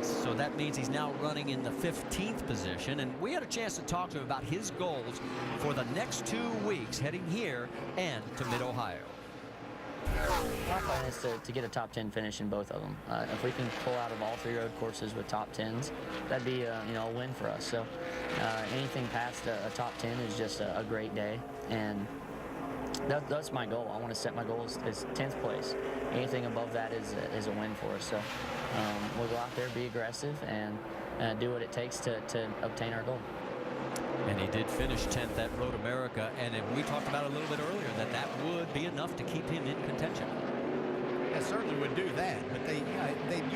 So that means he's now running in the 15th position, and we had a chance to talk to him about his goals for the next 2 weeks, heading here and to Mid-Ohio. Our plan is to get a top 10 finish in both of them. If we can pull out of all 3 road courses with top 10s, that'd be a win for us. So anything past a top 10 is just a great day, and that's my goal. I want to set my goal as 10th place. Anything above that is a win for us. So we'll go out there, be aggressive, and do what it takes to obtain our goal. And he did finish 10th at Road America, and we talked about it a little bit earlier that would be enough to keep him in contention. Yeah, certainly would do that, but they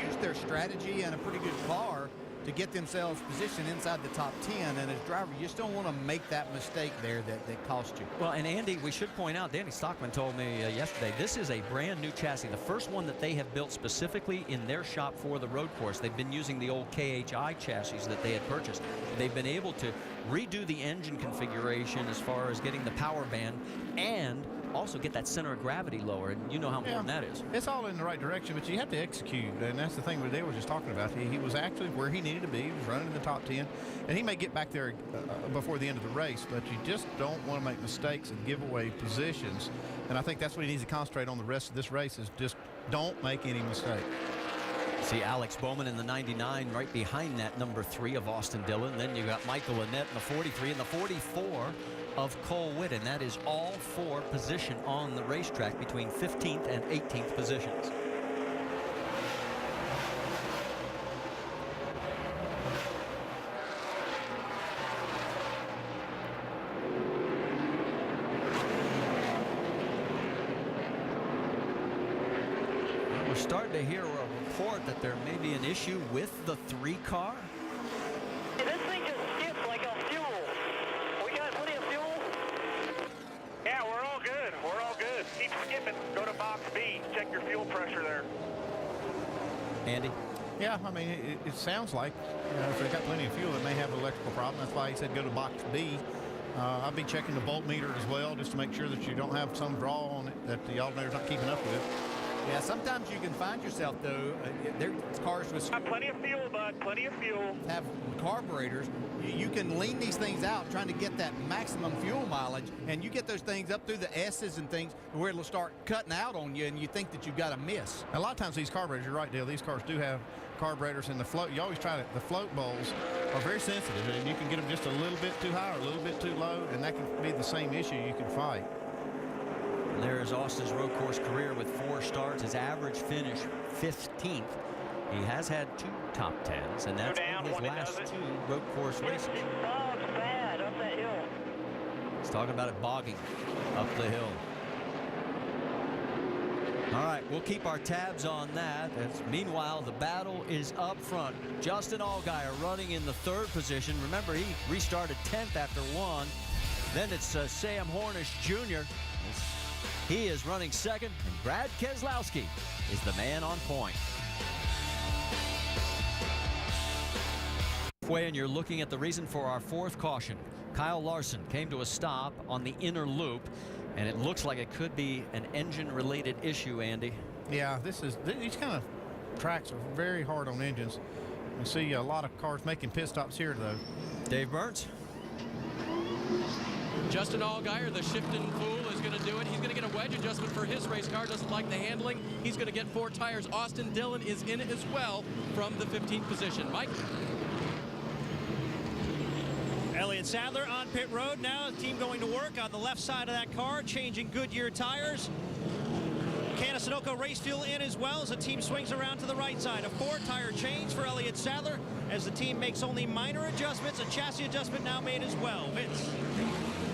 used their strategy and a pretty good car to get themselves positioned inside the top 10. And as a driver, you just don't want to make that mistake there that cost you. Well, and Andy, we should point out, Danny Stockman told me yesterday, this is a brand new chassis, the first one that they have built specifically in their shop for the road course. They've been using the old KHI chassis that they had purchased. They've been able to redo the engine configuration as far as getting the power band and also get that center of gravity lower, and you know how important that is. It's all in the right direction, but you have to execute, and that's the thing that they were just talking about. He was actually where he needed to be. He was running in the top 10, and he may get back there before the end of the race, but you just don't want to make mistakes and give away positions, and I think that's what he needs to concentrate on the rest of this race is just don't make any mistake. See Alex Bowman in the 99 right behind that number 3 of Austin Dillon. Then you got Michael Annett in the 43 and the 44 of Cole Whitten. That is all for position on the racetrack between 15th and 18th positions. We're starting to hear a report that there may be an issue with the 3 car. Hey, this thing just skips like on fuel. We got plenty of fuel? Yeah, we're all good. We're all good. Keep skipping. Go to box B. Check your fuel pressure there. Andy? Yeah, I mean, it sounds like if they've got plenty of fuel, it may have an electrical problem. That's why he said go to box B. I'll be checking the voltmeter as well just to make sure that you don't have some draw on it that the alternator's not keeping up with. Yeah, sometimes you can find yourself, though, there's cars with... Plenty of fuel, bud. Plenty of fuel. ...have carburetors. You can lean these things out trying to get that maximum fuel mileage, and you get those things up through the S's and things where it'll start cutting out on you, and you think that you've got a miss. A lot of times these carburetors, you're right, Dale, these cars do have carburetors in the float. You always try to, the float bowls are very sensitive, and you can get them just a little bit too high or a little bit too low, and that can be the same issue you can fight. There's Austin's road course career with 4 starts. His average finish 15th. He has had 2 top 10s, and that's his last 2 road course races. Oh, it's bad up that hill. He's talking about it bogging up the hill. All right, we'll keep our tabs on that. Meanwhile, the battle is up front. Justin Allgaier running in the 3rd position. Remember, he restarted 10th after 1. Then it's Sam Hornish Jr. He is running 2nd, and Brad Keselowski is the man on point. And you're looking at the reason for our 4th caution. Kyle Larson came to a stop on the inner loop, and it looks like it could be an engine-related issue, Andy. Yeah, these kind of tracks are very hard on engines. You see a lot of cars making pit stops here, though. Dave Burns. Justin Allgaier, the shifting fool, is going to do it. He's going to get a wedge adjustment for his race car. Doesn't like the handling. He's going to get 4 tires. Austin Dillon is in it as well from the 15th position. Mike? Elliott Sadler on pit road now. The team going to work on the left side of that car, changing Goodyear tires. Canna Sunoco race fuel in as well as the team swings around to the right side. A 4-tire change for Elliott Sadler as the team makes only minor adjustments. A chassis adjustment now made as well. Vince?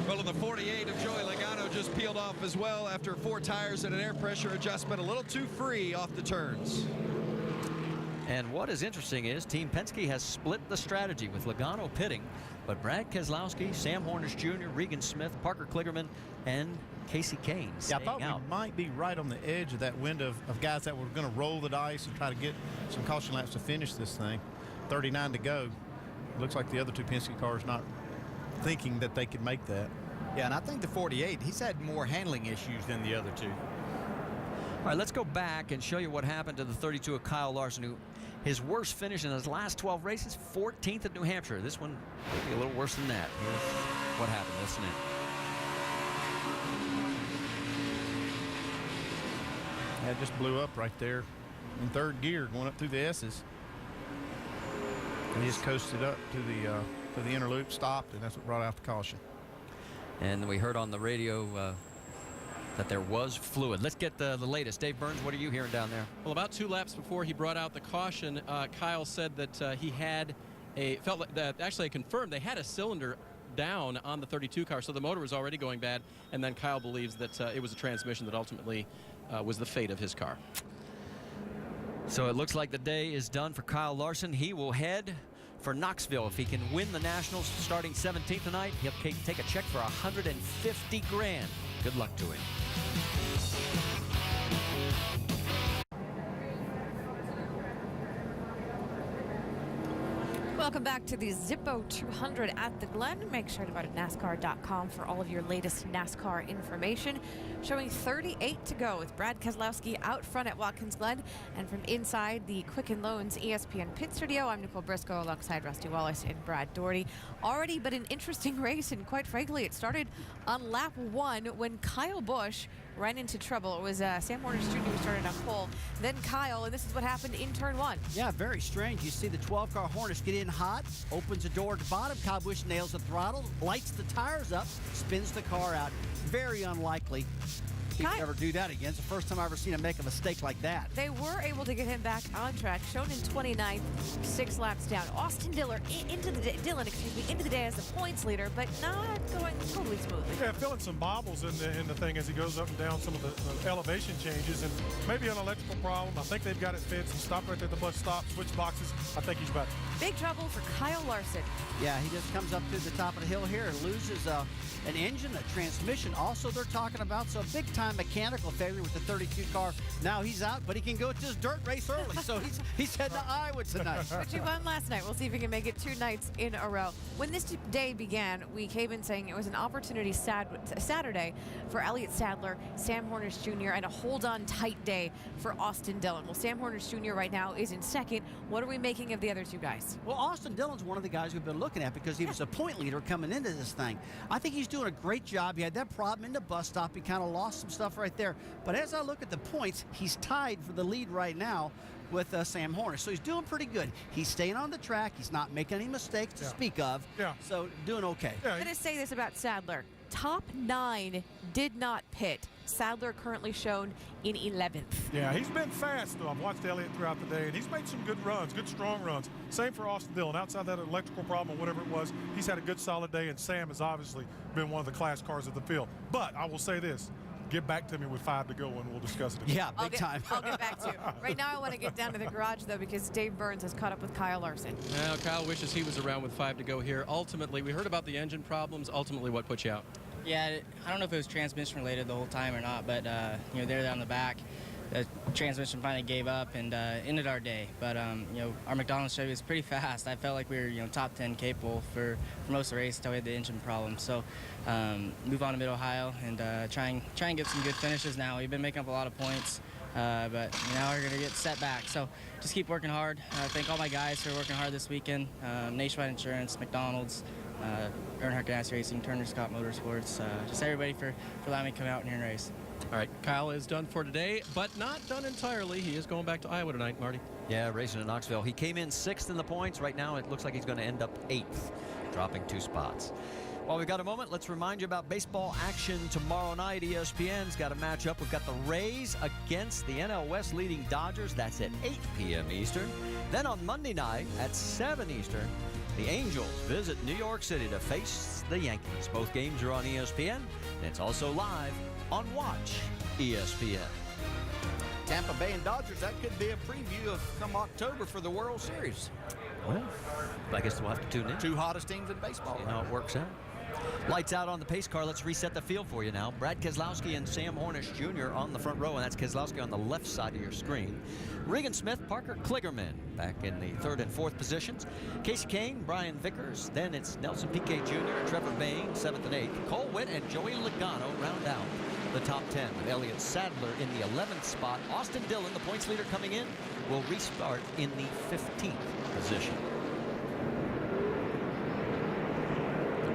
Well, in the 48 of Joey Logano just peeled off as well after 4 tires and an air pressure adjustment. A little too free off the turns. And what is interesting is Team Penske has split the strategy with Logano pitting, but Brad Keselowski, Sam Hornish Jr., Regan Smith, Parker Kligerman, and Casey Kane Yeah, I thought out. we might be right on the edge of that window of guys that were going to roll the dice and try to get some caution laps to finish this thing. 39 to go. Looks like the other 2 Penske cars not thinking that they could make that. Yeah, and I think the 48, he's had more handling issues than the other 2. All right, let's go back and show you what happened to the 32 of Kyle Larson, who his worst finish in his last 12 races, 14th at New Hampshire. This one will be a little worse than that. Here's what happened. Listen in. Yeah, it just blew up right there in 3rd gear, going up through the S's. And he just coasted up to the inner loop, stopped, and that's what brought out the caution. And we heard on the radio that there was fluid. Let's get the latest. Dave Burns, what are you hearing down there? Well, about 2 laps before he brought out the caution, Kyle said that he had actually confirmed they had a cylinder down on the 32 car, so the motor was already going bad, and then Kyle believes that it was a transmission that ultimately was the fate of his car. So it looks like the day is done for Kyle Larson. He will head for Knoxville. If he can win the Nationals starting 17th tonight, he'll take a check for $150 grand. Good luck to him. Welcome back to the Zippo 200 at the Glen. Make sure to go to NASCAR.com for all of your latest NASCAR information. Showing 38 to go with Brad Keselowski out front at Watkins Glen. And from inside the Quicken Loans ESPN Pit Studio, I'm Nicole Briscoe alongside Rusty Wallace and Brad Doherty. Already but an interesting race, and quite frankly, it started on lap 1 when Kyle Busch ran into trouble. It was Sam Hornish Jr. who started on pole, then Kyle, and this is what happened in turn 1. Yeah, very strange. You see the 12-car Hornish get in hot, opens the door at the bottom. Kyle Busch nails the throttle, lights the tires up, spins the car out. Very unlikely he'd ever do that again. It's the first time I've ever seen him make a mistake like that. They were able to get him back on track, shown in 29th, 6 laps down. Austin Dillon into the day as the points leader, but not going totally smoothly. Yeah, feeling some bobbles in the thing as he goes up and down some of the elevation changes, and maybe an electrical problem. I think they've got it fixed. He stopped right there at the bus stop, switch boxes. I think he's back. Big trouble for Kyle Larson. Yeah, he just comes up to the top of the hill here and loses an engine, a transmission. Also, they're talking about some big-time mechanical failure with the 32 car. Now he's out, but he can go to his dirt race early. So he's heading to Iowa tonight. Which he won last night. We'll see if he can make it 2 nights in a row. When this day began, we came in saying it was an opportunity Saturday for Elliott Sadler, Sam Hornish Jr., and a hold-on tight day for Austin Dillon. Well, Sam Hornish Jr. right now is in second. What are we making of the other 2 guys? Well, Austin Dillon's one of the guys we've been looking at because he was a point leader coming into this thing. I think he's doing a great job. He had that problem in the bus stop. He kind of lost some stuff right there. But as I look at the points, he's tied for the lead right now with Sam Hornish. So he's doing pretty good. He's staying on the track. He's not making any mistakes to speak of. Yeah. So doing okay. I'm going to say this about Sadler. Top 9 did not pit. Sadler currently shown in 11th. Yeah, he's been fast, though. I've watched Elliott throughout the day, and he's made some good runs, good strong runs. Same for Austin Dillon. Outside that electrical problem or whatever it was, he's had a good solid day, and Sam has obviously been one of the class cars of the field. But I will say this. Get back to me with 5 to go, and we'll discuss it again. Yeah, big time. I'll get back to you. Right now, I want to get down to the garage, though, because Dave Burns has caught up with Kyle Larson. Now, Kyle wishes he was around with 5 to go here. Ultimately, we heard about the engine problems. Ultimately, what put you out? Yeah, I don't know if it was transmission related the whole time or not, but they're down the back. The transmission finally gave up and ended our day. But our McDonald's Chevy was pretty fast. I felt like we were top 10 capable for most of the race until we had the engine problem. So move on to Mid Ohio and try and get some good finishes now. We've been making up a lot of points. But now we're going to get set back. So just keep working hard. Thank all my guys for working hard this weekend. Nationwide Insurance, McDonald's, Earnhardt Gas Racing, Turner Scott Motorsports, just everybody for allowing me to come out here and race. All right, Kyle is done for today, but not done entirely. He is going back to Iowa tonight, Marty. Yeah, racing in Knoxville. He came in 6th in the points. Right now, it looks like he's going to end up 8th, dropping 2 spots. While we've got a moment, let's remind you about baseball action tomorrow night. ESPN's got a matchup. We've got the Rays against the NL West leading Dodgers. That's at 8 p.m. Eastern. Then on Monday night at 7 Eastern, the Angels visit New York City to face the Yankees. Both games are on ESPN, and it's also live on Watch ESPN. Tampa Bay and Dodgers, that could be a preview of come October for the World Series. Well, I guess we'll have to tune in. 2 hottest teams in baseball. See how it works out. Lights out on the pace car. Let's reset the field for you now. Brad Keselowski and Sam Hornish Jr. on the front row, and that's Keselowski on the left side of your screen. Regan Smith, Parker Kligerman back in the 3rd and 4th positions. Casey Kane, Brian Vickers. Then it's Nelson Piquet Jr., Trevor Bayne, 7th and 8th. Cole Witt and Joey Logano round out the top 10 with Elliott Sadler in the 11th spot. Austin Dillon, the points leader coming in, will restart in the 15th position.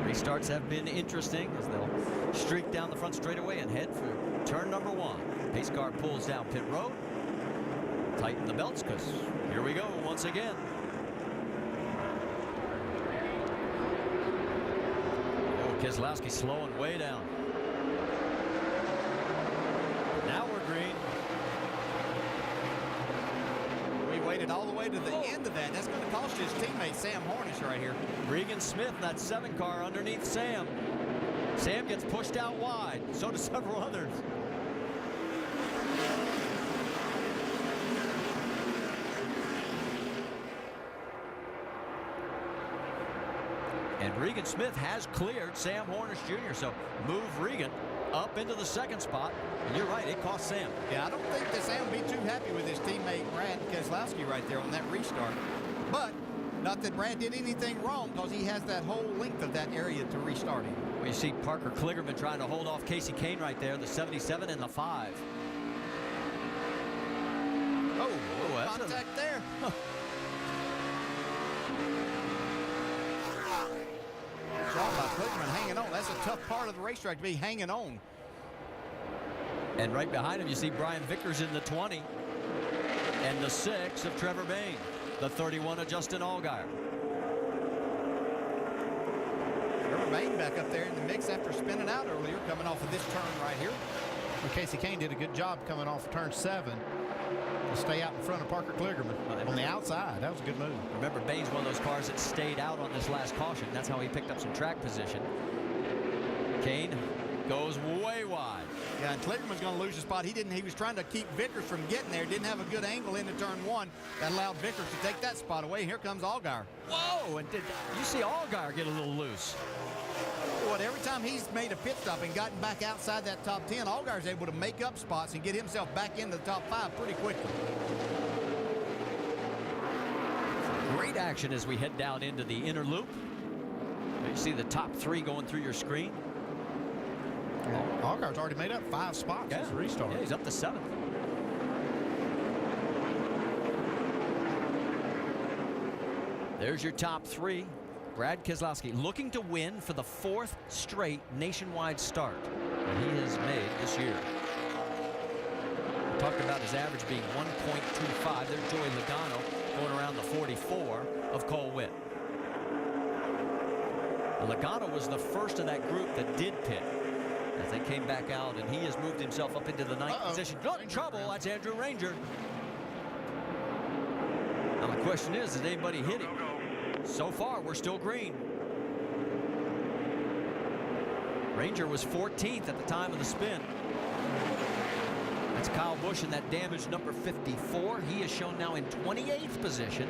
Restarts have been interesting as they'll streak down the front straightaway and head for turn number 1. Pace car pulls down pit road. Tighten the belts because here we go once again. Oh, Keselowski slowing way down. Now we're green. We waited all the way to the end of that. That's going to cost his teammate Sam Hornish right here. Regan Smith, that 7 car underneath Sam. Sam gets pushed out wide. So do several others. And Regan Smith has cleared Sam Hornish Jr. So move Regan up into the second spot. And you're right, it cost Sam. Yeah, I don't think that Sam will be too happy with his teammate Brad Keselowski right there on that restart. But not that Brad did anything wrong, because he has that whole length of that area to restart him. Well, you see Parker Kligerman trying to hold off Casey Kane right there, the 77 and the 5. Oh, contact there. Huh. Good job by Kligerman hanging on. That's a tough part of the racetrack, to be hanging on. And right behind him, you see Brian Vickers in the 20. And the 6 of Trevor Bayne. The 31 of Justin Allgaier. Trevor Bayne back up there in the mix after spinning out earlier, coming off of this turn right here. Well, Casey Kane did a good job coming off turn 7 to stay out in front of Parker Kligerman on the outside. That was a good move. Remember, Bayne's one of those cars that stayed out on this last caution. That's how he picked up some track position. Kane goes way wide. Yeah, and Kligerman's going to lose his spot. He was trying to keep Vickers from getting there. Didn't have a good angle into turn 1. That allowed Vickers to take that spot away. Here comes Allgaier. Whoa! And did you see Allgaier get a little loose? What, every time he's made a pit stop and gotten back outside that top 10, Allgaier's able to make up spots and get himself back into the top 5 pretty quickly. Great action as we head down into the inner loop. You see the top 3 going through your screen. Allgaier's already made up 5 spots as a restart. Yeah, he's up to 7th. There's your top 3. Brad Keselowski looking to win for the 4th straight nationwide start that he has made this year. We talked about his average being 1.25. There's Joey Logano going around the 44 of Cole Witt. Logano was the first of that group that did pit as they came back out, and he has moved himself up into the 9th position. Got in trouble. That's Andrew Ranger. Now the question is, did anybody hit him? So far, we're still green. Ranger was 14th at the time of the spin. That's Kyle Busch in that damaged number 54. He is shown now in 28th position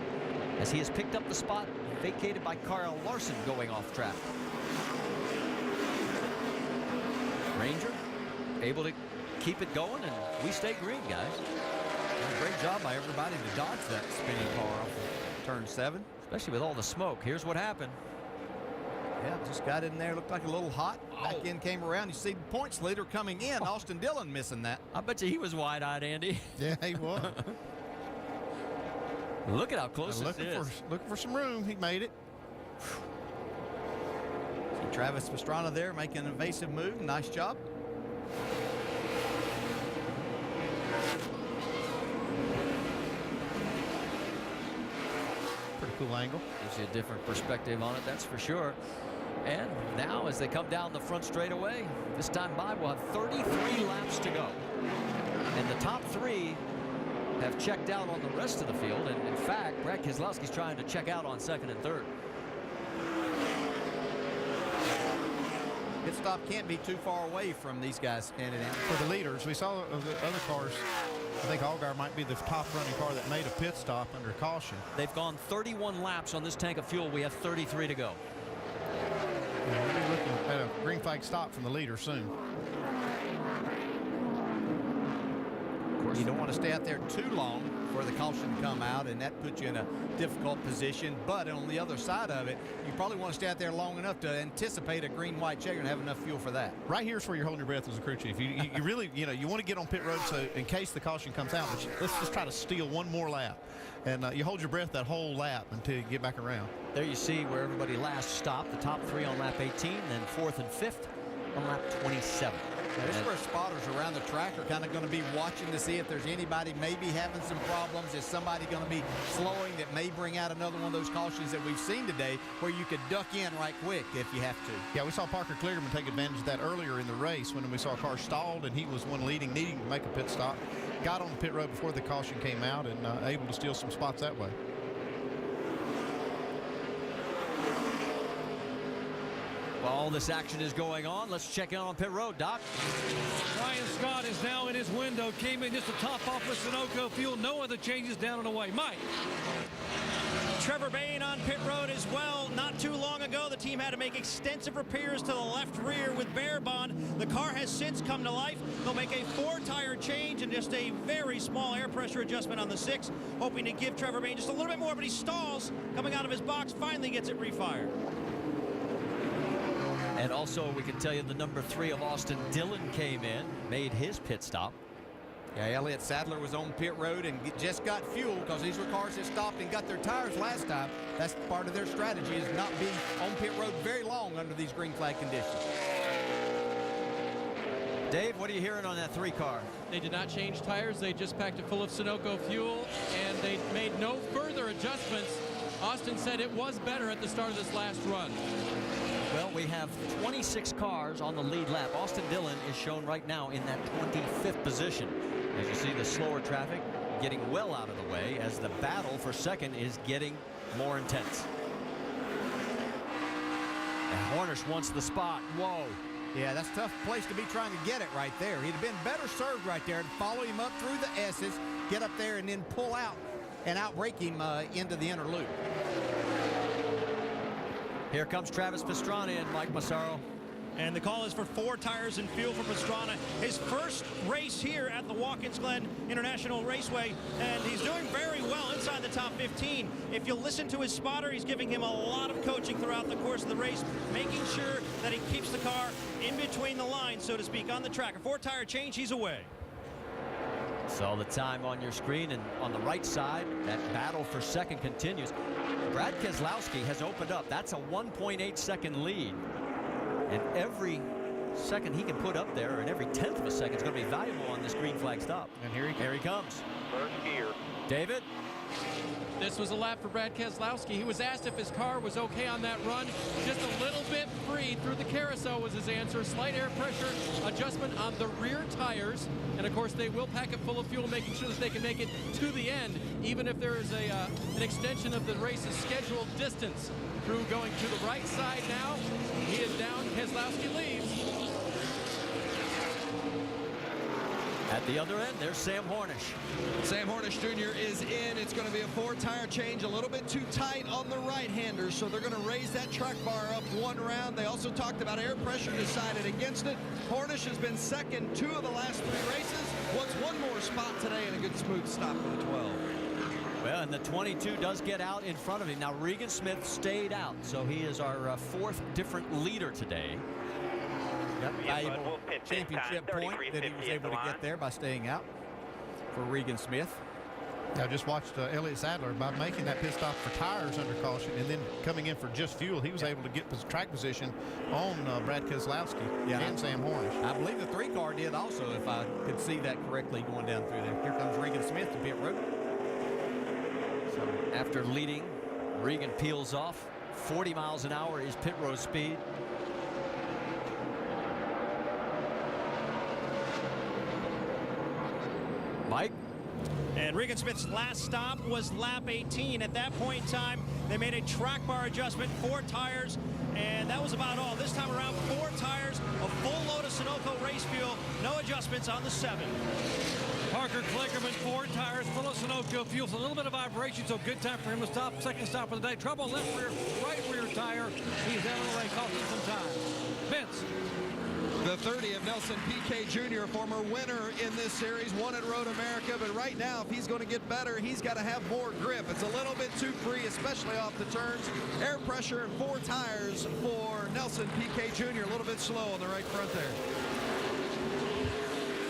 as he has picked up the spot vacated by Kyle Larson going off track. Ranger able to keep it going, and we stay green, guys. Great job by everybody to dodge that spinning car off of turn 7. Especially with all the smoke. Here's what happened. Yeah, just got in there, looked like a little hot. Back in, came around. You see the points leader coming in. Austin Dillon missing that. I bet you he was wide-eyed, Andy. Yeah, he was. Look at how close this is. Looking for some room. He made it. See Travis Pastrana there making an evasive move. Nice job. Cool angle. Gives you a different perspective on it, that's for sure. And now as they come down the front straightaway, this time by we'll have 33 laps to go. And the top 3 have checked out on the rest of the field. And in fact, Brad Keselowski's trying to check out on 2nd and 3rd. Pit stop can't be too far away from these guys standing in. For the leaders, we saw the other cars. I think Allgaier might be the top running car that made a pit stop under caution. They've gone 31 laps on this tank of fuel. We have 33 to go. Yeah, we'll be looking at a green flag stop from the leader soon. Of course, you don't want to stay out there too long for the caution to come out, and that puts you in a difficult position. But on the other side of it, you probably want to stay out there long enough to anticipate a green-white checker and have enough fuel for that. Right here's where you're holding your breath as a crew chief. You really, you want to get on pit road so in case the caution comes out, but let's just try to steal one more lap. And you hold your breath that whole lap until you get back around. There you see where everybody last stopped. The top 3 on lap 18, then 4th and 5th on lap 27. This is where spotters around the track are kind of going to be watching to see if there's anybody maybe having some problems. Is somebody going to be slowing that may bring out another one of those cautions that we've seen today where you could duck in right quick if you have to. Yeah, we saw Parker Kligerman take advantage of that earlier in the race when we saw a car stalled and he was one leading, needing to make a pit stop. Got on the pit road before the caution came out and able to steal some spots that way. While all this action is going on, let's check in on pit road, Doc. Ryan Scott is now in his window. Came in just to top off with Sunoco fuel. No other changes down and away. Mike. Trevor Bayne on pit road as well. Not Not too long ago, the team had to make extensive repairs to the left rear with bare bond. The car has since come to life. They'll make a 4-tire change and just a very small air pressure adjustment on the 6, hoping to give Trevor Bayne just a little bit more, but he stalls coming out of his box, finally gets it refired. And also, we can tell you the number 3 of Austin Dillon came in, made his pit stop. Yeah, Elliott Sadler was on pit road and just got fuel because these were cars that stopped and got their tires last time. That's part of their strategy, is not being on pit road very long under these green flag conditions. Dave, what are you hearing on that 3 car? They did not change tires. They just packed it full of Sunoco fuel, and they made no further adjustments. Austin said it was better at the start of this last run. Well, we have 26 cars on the lead lap. Austin Dillon is shown right now in that 25th position. As you see, the slower traffic getting well out of the way as the battle for second is getting more intense. And Hornish wants the spot. Whoa. Yeah, that's a tough place to be trying to get it right there. He'd have been better served right there to follow him up through the S's, get up there, and then pull out and outbrake him into the inner loop. Here comes Travis Pastrana and Mike Massaro. And the call is for 4 tires and fuel for Pastrana. His first race here at the Watkins Glen International Raceway, and he's doing very well inside the top 15. If you listen to his spotter, he's giving him a lot of coaching throughout the course of the race, making sure that he keeps the car in between the lines, so to speak, on the track. A 4-tire change, he's away. So the time on your screen, and on the right side, that battle for second continues. Brad Keselowski has opened up. That's a 1.8-second lead. And every second he can put up there, and every 1/10 of a second is going to be valuable on this green flag stop. And here he comes. First gear. David? This was a lap for Brad Keselowski. He was asked if his car was okay on that run. Just a little bit free through the carousel was his answer. Slight air pressure adjustment on the rear tires. And of course, they will pack it full of fuel, making sure that they can make it to the end, even if there is an extension of the race's scheduled distance. Through going to the right side now. He is down. Keselowski leaves. At the other end, there's Sam Hornish. Sam Hornish Jr. is in. It's going to be a 4-tire change, a little bit too tight on the right-handers, so they're going to raise that truck bar up 1 round. They also talked about air pressure, decided against it. Hornish has been second 2 of the last 3 races. Wants 1 more spot today and a good smooth stop for the 12. Well, and the 22 does get out in front of him. Now, Regan Smith stayed out, so he is our 4th different leader today. Yep, valuable championship point that he was able to get there by staying out for Regan Smith. I just watched Elliott Sadler by making that pit stop for tires under caution and then coming in for just fuel. He was able to get track position on Brad Keselowski and Sam Hornish. I believe the 3 car did also, if I could see that correctly going down through there. Here comes Regan Smith to pit road. So after leading, Regan peels off. 40 miles an hour is pit road speed. Mike? And Regan Smith's last stop was lap 18. At that point in time, they made a track bar adjustment, 4 tires, and that was about all. This time around, 4 tires, a full load of Sunoco race fuel, no adjustments on the 7. Parker Klickerman, 4 tires, full of Sunoco fuel, so a little bit of vibration, so good time for him to stop. Second stop of the day. Trouble left rear, right rear tire. He's out of the way, costing some time. Vince. The 30 of Nelson Piquet Jr., former winner in this series, won at Road America, but right now, if he's going to get better, he's got to have more grip. It's a little bit too free, especially off the turns. Air pressure and 4 tires for Nelson Piquet Jr., a little bit slow on the right front there.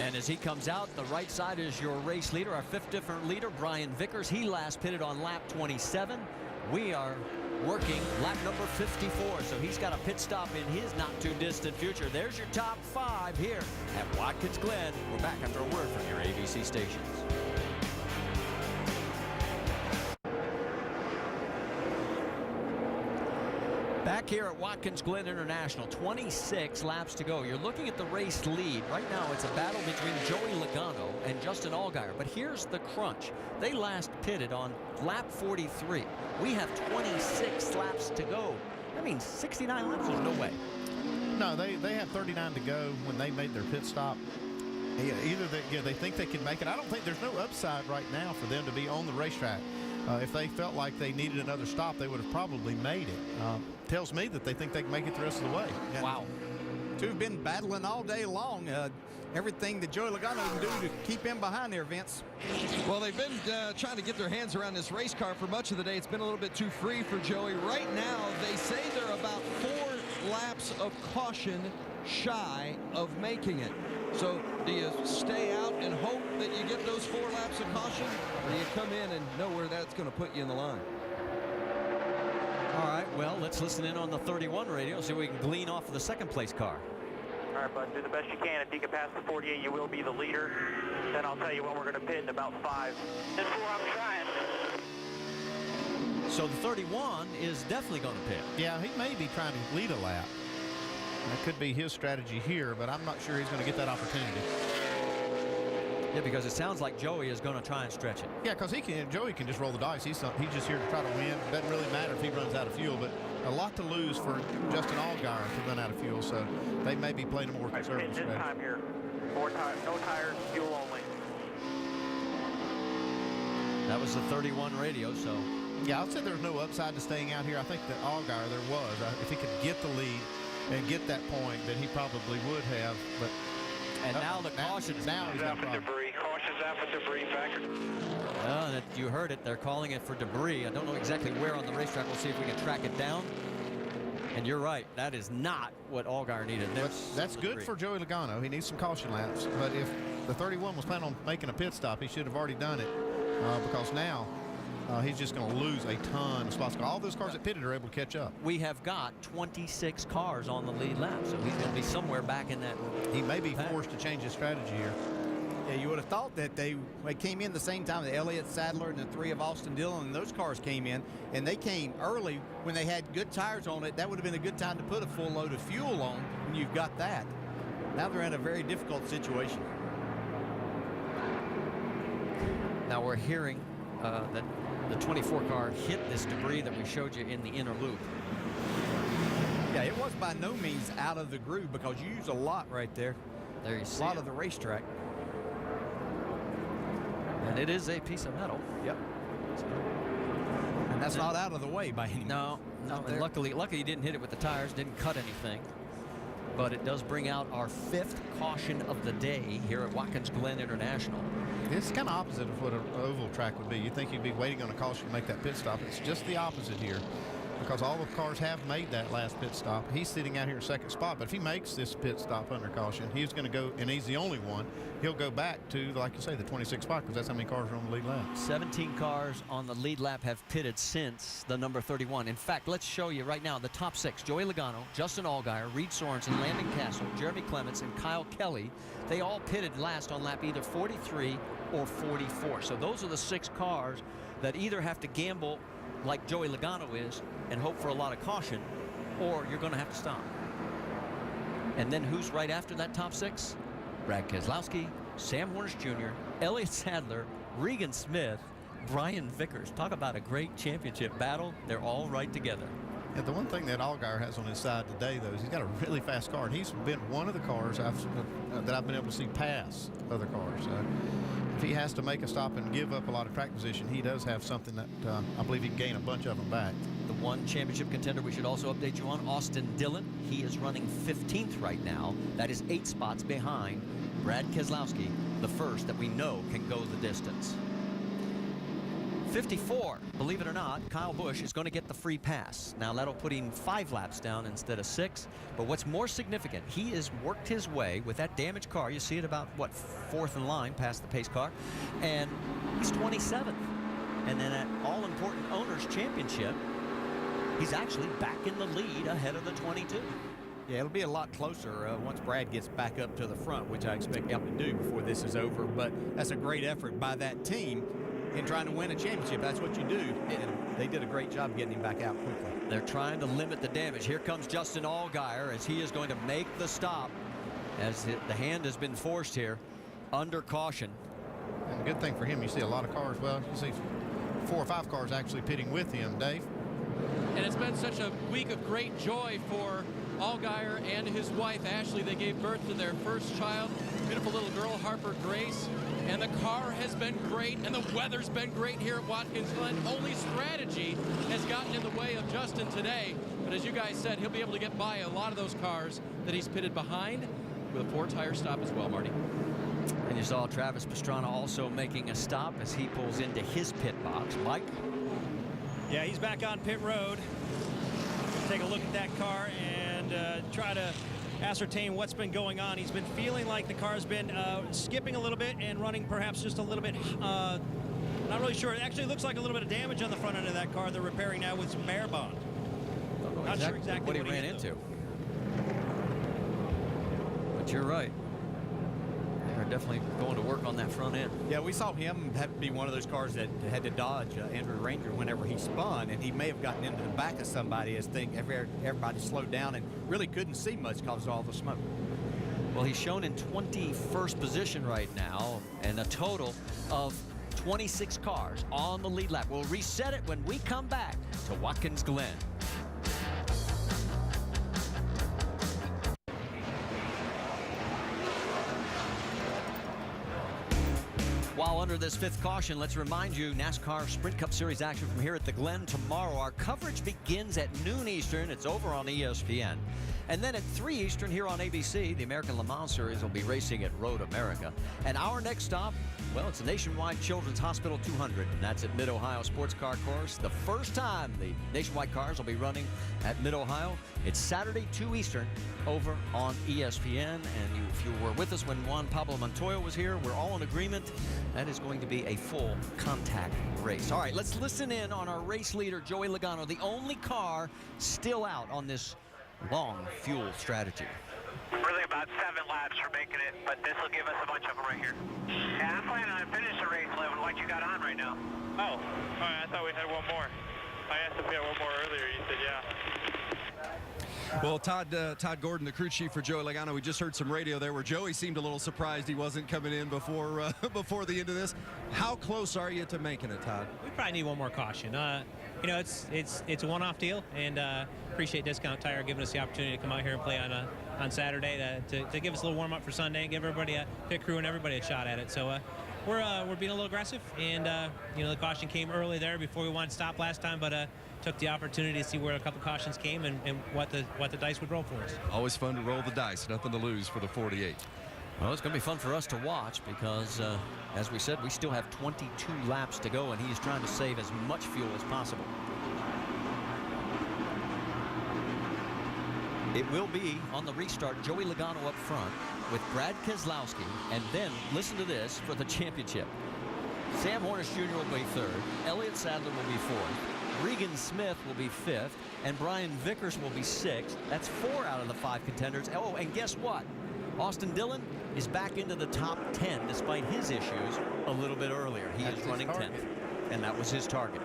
And as he comes out, the right side is your race leader, our 5th different leader, Brian Vickers. He last pitted on lap 27. We are working lap number 54, so he's got a pit stop in his not-too-distant future. There's your top 5 here at Watkins Glen. We're back after a word from your ABC stations. Back here at Watkins Glen International, 26 laps to go. You're looking at the race lead. Right now, it's a battle between Joey Logano and Justin Allgaier. But here's the crunch. They last pitted on lap 43. We have 26 laps to go. That means 69 laps. There's no way. No, they have 39 to go when they made their pit stop. Either they think they can make it. I don't think there's no upside right now for them to be on the racetrack. If they felt like they needed another stop, they would have probably made it. Tells me that they think they can make it the rest of the way. Yeah. Wow. Two have been battling all day long. Everything that Joey Logano can do to keep him behind there, Vince. Well, they've been trying to get their hands around this race car for much of the day. It's been a little bit too free for Joey. Right now, they say they're about 4 laps of caution shy of making it. So do you stay out and hope that you get those 4 laps of caution, or do you come in and know where that's going to put you in the line? All right, well, let's listen in on the 31 radio, see if we can glean off of the second place car. All right, bud, do the best you can. If you can pass the 48, you will be the leader. Then I'll tell you when we're going to pit in about 5. This is where I'm trying. So the 31 is definitely going to pit. Yeah, he may be trying to lead a lap. That could be his strategy here, but I'm not sure he's going to get that opportunity. Yeah, because it sounds like Joey is going to try and stretch it. Yeah, because Joey can just roll the dice. He's just here to try to win. Doesn't really matter if he runs out of fuel, but a lot to lose for Justin Allgaier to run out of fuel, so they may be playing a more conservative strategy. This time here, no tires, fuel only. That was the 31 radio, so. Yeah, I'll say there's no upside to staying out here. I think that Allgaier there was. If he could get the lead and get that point, then he probably would have, but. And now the caution is now he's got a problem. Debris. Caution's out for debris factor. Well, you heard it. They're calling it for debris. I don't know exactly where on the racetrack. We'll see if we can track it down. And you're right. That is not what Allgaier needed. That's good for Joey Logano. He needs some caution laps. But if the 31 was planning on making a pit stop, he should have already done it because now he's just going to lose a ton of spots. All those cars that pitted are able to catch up. We have got 26 cars on the lead lap, so he's going to be somewhere back in that. He may be forced to change his strategy here. Yeah, you would have thought that they came in the same time. The Elliott Sadler and the 3 of Austin Dillon, and those cars came in, and they came early when they had good tires on it. That would have been a good time to put a full load of fuel on when you've got that. Now they're in a very difficult situation. Now we're hearing that the 24 car hit this debris that we showed you in the inner loop. Yeah, it was by no means out of the groove because you use a lot right there. There you see a lot of the racetrack. And it is a piece of metal. Yep. And that's not out of the way by any means. No. And luckily he didn't hit it with the tires, didn't cut anything. But it does bring out our 5th caution of the day here at Watkins Glen International. It's kind of opposite of what an oval track would be. You'd think you'd be waiting on a caution to make that pit stop. It's just the opposite here because all the cars have made that last pit stop. He's sitting out here in 2nd spot, but if he makes this pit stop under caution, he's going to go, and he's the only one, he'll go back to, like you say, the 26th spot because that's how many cars are on the lead lap. 17 cars on the lead lap have pitted since the number 31. In fact, let's show you right now the top 6. Joey Logano, Justin Allgaier, Reed Sorensen, Landon Castle, Jeremy Clements, and Kyle Kelly. They all pitted last on lap either 43 or 44. So those are the 6 cars that either have to gamble like Joey Logano is and hope for a lot of caution, or you're going to have to stop. And then who's right after that top 6? Brad Keselowski, Sam Hornish Jr., Elliott Sadler, Regan Smith, Brian Vickers. Talk about a great championship battle. They're all right together. Yeah, the one thing that Allgaier has on his side today, though, is he's got a really fast car, and he's been one of the cars that I've been able to see pass other cars. If he has to make a stop and give up a lot of track position, he does have something that I believe he can gain a bunch of them back. The one championship contender we should also update you on, Austin Dillon. He is running 15th right now. That is 8 spots behind Brad Keselowski, the first that we know can go the distance. 54, believe it or not, Kyle Busch is going to get the free pass. Now that'll put him 5 laps down instead of 6. But what's more significant, he has worked his way with that damaged car. You see it about, 4th in line past the pace car. And he's 27th. And then at all-important Owners Championship, he's actually back in the lead ahead of the 22. Yeah, it'll be a lot closer once Brad gets back up to the front, which I expect him to do before this is over. But that's a great effort by that team in trying to win a championship. That's what you do, and they did a great job getting him back out quickly. They're trying to limit the damage. Here comes Justin Allgaier as he is going to make the stop as the hand has been forced here under caution. And the good thing for him, you see a lot of cars. Well, you see 4 or 5 cars actually pitting with him, Dave. And it's been such a week of great joy for Allgaier and his wife, Ashley. They gave birth to their first child. beautiful little girl, Harper Grace. And the car has been great, and the weather's been great here at Watkins Glen. Only strategy has gotten in the way of Justin today. But as you guys said, he'll be able to get by a lot of those cars that he's pitted behind with a 4-tire stop as well, Marty. And you saw Travis Pastrana also making a stop as he pulls into his pit box. Mike? Yeah, he's back on pit road. Take a look at that car and try to ascertain what's been going on. He's been feeling like the car's been skipping a little bit and running perhaps just a little bit, not really sure. It actually looks like a little bit of damage on the front end of that car. They're repairing now with some air bond. Not sure exactly what he ran into. But you're right. They're definitely going to work on that front end. Yeah, we saw him have to be one of those cars that had to dodge Andrew Ranger whenever he spun, and he may have gotten into the back of somebody as everybody slowed down and really couldn't see much because of all the smoke. Well, he's shown in 21st position right now, and a total of 26 cars on the lead lap. We'll reset it when we come back to Watkins Glen. While under this 5th caution, let's remind you, NASCAR Sprint Cup Series action from here at the Glen tomorrow. Our coverage begins at noon Eastern. It's over on ESPN. And then at 3 Eastern here on ABC, the American Le Mans Series will be racing at Road America. And our next stop, well, it's the Nationwide Children's Hospital 200, and that's at Mid-Ohio Sports Car Course. The first time the Nationwide cars will be running at Mid-Ohio. It's Saturday, 2 Eastern, over on ESPN. And if you were with us when Juan Pablo Montoya was here, we're all in agreement. That is going to be a full contact race. All right, let's listen in on our race leader, Joey Logano, the only car still out on this long fuel strategy. Really about 7 laps for making it, but this will give us a bunch of them right here. Yeah, I'm planning on finishing the race level like you got on right now. Oh, all right, I thought we had one more. I asked if we had one more earlier. You said yeah. Well, Todd Gordon, the crew chief for Joey Logano, we just heard some radio there where Joey seemed a little surprised he wasn't coming in before before the end of this. How close are you to making it, Todd? We probably need one more caution. You know, it's a one-off deal, and appreciate Discount Tire giving us the opportunity to come out here and play on Saturday to give us a little warm-up for Sunday and give everybody, pit crew and everybody a shot at it. So we're being a little aggressive, and you know, the caution came early there before we wanted to stop last time, but took the opportunity to see where a couple cautions came and what the dice would roll for us. Always fun to roll the dice. Nothing to lose for the 48. Well, it's going to be fun for us to watch because, as we said, we still have 22 laps to go, and he's trying to save as much fuel as possible. It will be, on the restart, Joey Logano up front with Brad Keselowski, and then, listen to this, for the championship. Sam Hornish Jr. will be 3rd, Elliott Sadler will be 4th, Regan Smith will be 5th, and Brian Vickers will be 6th. That's 4 out of the 5 contenders. Oh, and guess what? Austin Dillon is back into the top 10 despite his issues a little bit earlier. He is running 10th, and that was his target.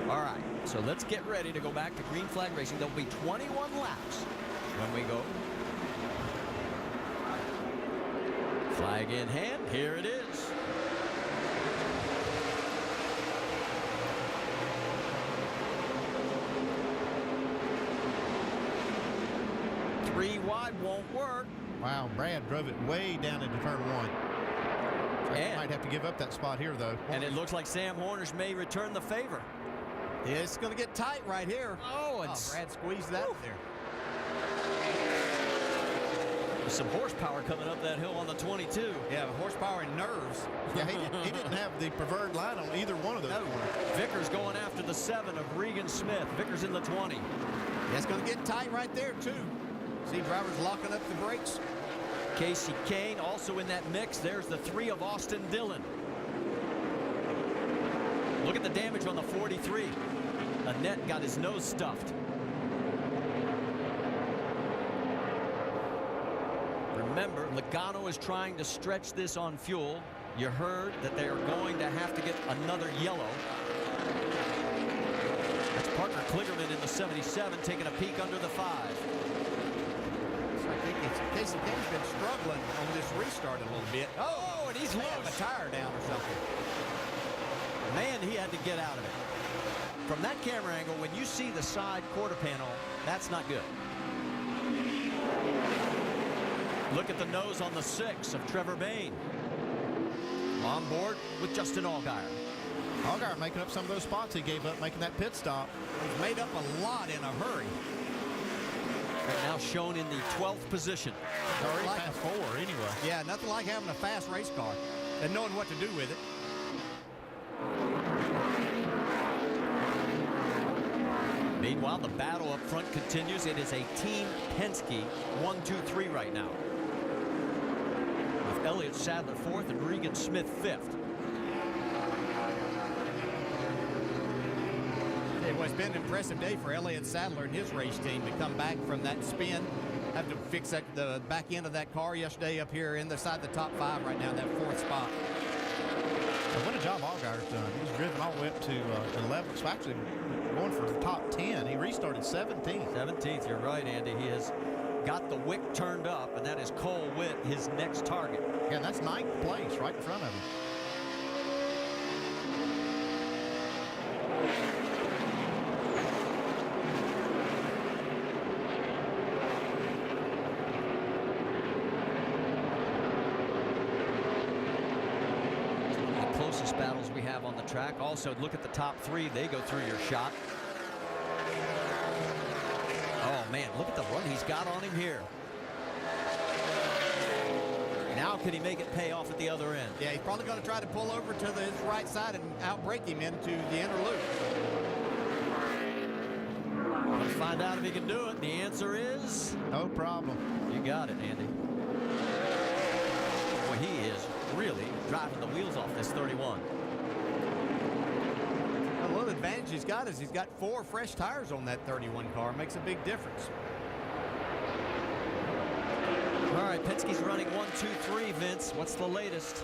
All right, so let's get ready to go back to green flag racing. There'll be 21 laps when we go. Flag in hand, here it is. Three wide won't work. Wow, Brad drove it way down into turn 1. So might have to give up that spot here, though. And it looks like Sam Hornish may return the favor. Yeah, it's going to get tight right here. Oh, and Brad squeezed that there. There's some horsepower coming up that hill on the 22. Yeah, horsepower and nerves. Yeah, he didn't have the preferred line on either one of those. No. Vickers going after the 7 of Regan Smith. Vickers in the 20. Yeah, it's going to get tight right there, too. See drivers locking up the brakes. Casey Kane also in that mix. There's the 3 of Austin Dillon. Look at the damage on the 43. Annette got his nose stuffed. Remember, Logano is trying to stretch this on fuel. You heard that they are going to have to get another yellow. That's Parker Kligerman in the 77 taking a peek under the 5. So I think Casey Kane's been struggling on this restart a little bit. Oh, and he's lost a tire down or something. Man, he had to get out of it. From that camera angle, when you see the side quarter panel, that's not good. Look at the nose on the 6 of Trevor Bayne. On board with Justin Allgaier. Allgaier making up some of those spots he gave up making that pit stop. He's made up a lot in a hurry. Right now shown in the 12th position. Already past 4 anyway. Yeah, nothing like having a fast race car and knowing what to do with it. Meanwhile, the battle up front continues. It is a Team Penske 1-2-3 right now, with Elliott Sadler 4th and Regan Smith 5th. It was been an impressive day for Elliott Sadler and his race team to come back from that spin. Have to fix the back end of that car yesterday up here inside the top 5 right now in that 4th spot. And what a job Allgaier's done. He's driven all the way up to 11th. So actually going for the top 10. He restarted 17th. 17th, you're right, Andy. He has got the wick turned up, and that is Cole Witt, his next target. Yeah, and that's 9th place right in front of him. Battles we have on the track. Also, look at the top 3. They go through your shot. Oh, man, look at the run he's got on him here. Now can he make it pay off at the other end? Yeah, he's probably going to try to pull over to his right side and outbrake him into the inner loop. Let's find out if he can do it. The answer is... no problem. You got it, Andy. Boy, he is really driving the wheels off this 31. A little advantage he's got is he's got 4 fresh tires on that 31 car. Makes a big difference. All right, Penske's running 1-2-3, Vince. What's the latest?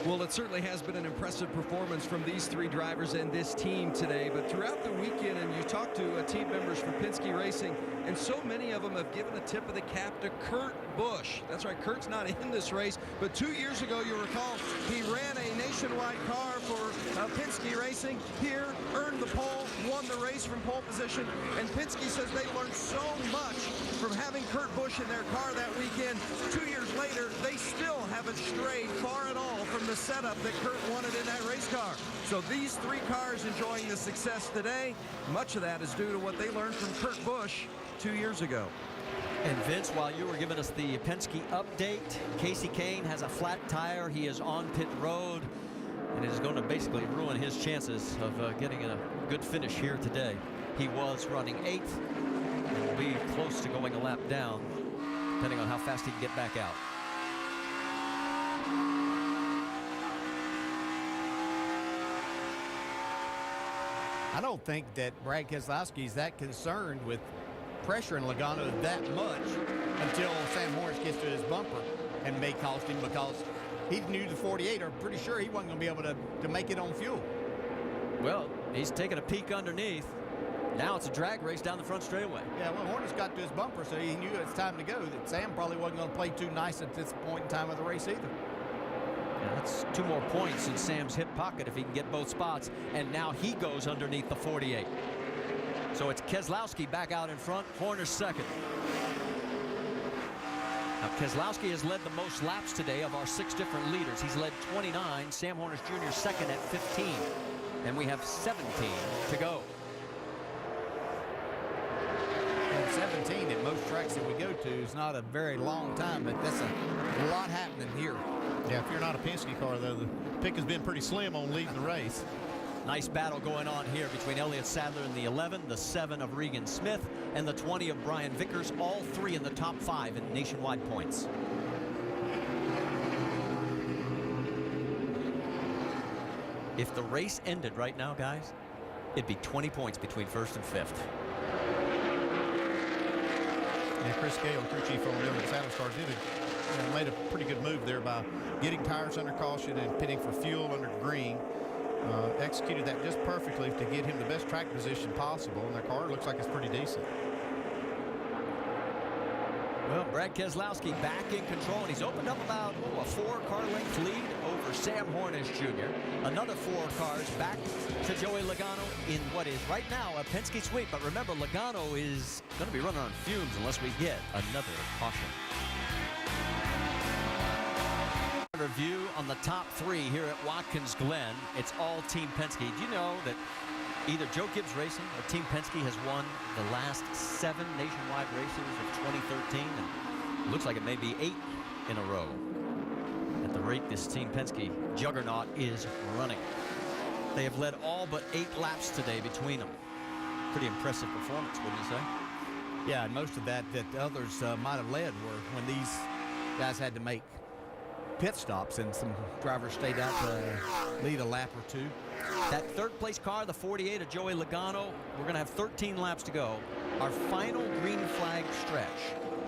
Well, it certainly has been an impressive performance from these 3 drivers and this team today. But throughout the weekend, and you talk to team members for Penske Racing, and so many of them have given a tip of the cap to Kurt Busch. That's right, Kurt's not in this race, but 2 years ago, you recall, he ran a nationwide car for Penske Racing here, earned the pole, won the race from pole position, and Penske says they learned so much from having Kurt Busch in their car that weekend. 2 years later, they still haven't strayed far at all from the setup that Kurt wanted in that race car. So these 3 cars enjoying the success today, much of that is due to what they learned from Kurt Busch 2 years ago. And Vince, while you were giving us the Penske update, Casey Kane has a flat tire. He is on pit road, and it is going to basically ruin his chances of getting a good finish here today. He was running 8th and will be close to going a lap down, depending on how fast he can get back out. I don't think that Brad Keselowski is that concerned with pressuring Logano that much until Sam Hornish gets to his bumper and may cost him, because he knew the 48 are pretty sure he wasn't going to be able to make it on fuel. Well, he's taking a peek underneath. Now it's a drag race down the front straightaway. Yeah, well, Hornish got to his bumper, so he knew it's time to go. That Sam probably wasn't going to play too nice at this point in time of the race either. Yeah, that's 2 more points in Sam's hip pocket if he can get both spots. And now he goes underneath the 48. So it's Keselowski back out in front, Horner second. Now Keselowski has led the most laps today of our 6 different leaders. He's led 29, Sam Hornish Jr. second at 15. And we have 17 to go. And 17 at most tracks that we go to is not a very long time, but that's a lot happening here. Yeah, if you're not a Penske car, though, the pick has been pretty slim on leading the race. Nice battle going on here between Elliott Sadler in the 11, the 7 of Regan Smith, and the 20 of Brian Vickers, all 3 in the top 5 in nationwide points. If the race ended right now, guys, it'd be 20 points between 1st and 5th. And Chris Gale, crew chief on Elliott Sadler's car, made a pretty good move there by getting tires under caution and pitting for fuel under green. Executed that just perfectly to get him the best track position possible, and their car looks like it's pretty decent. Well, Brad Keselowski back in control, and he's opened up about a 4-car length lead over Sam Hornish Jr. Another 4 cars back to Joey Logano in what is right now a Penske sweep. But remember, Logano is going to be running on fumes unless we get another caution. monitor view on the top 3 here at Watkins Glen. It's all Team Penske. Do you know that either Joe Gibbs Racing or Team Penske has won the last 7 nationwide races of 2013? And it looks like it may be 8 in a row at the rate this Team Penske juggernaut is running. They have led all but 8 laps today between them. Pretty impressive performance, wouldn't you say? Yeah, and most of that others might have led were when these guys had to make pit stops and some drivers stayed out to lead a lap or 2. That third place car, the 48 of Joey Logano, we're going to have 13 laps to go. Our final green flag stretch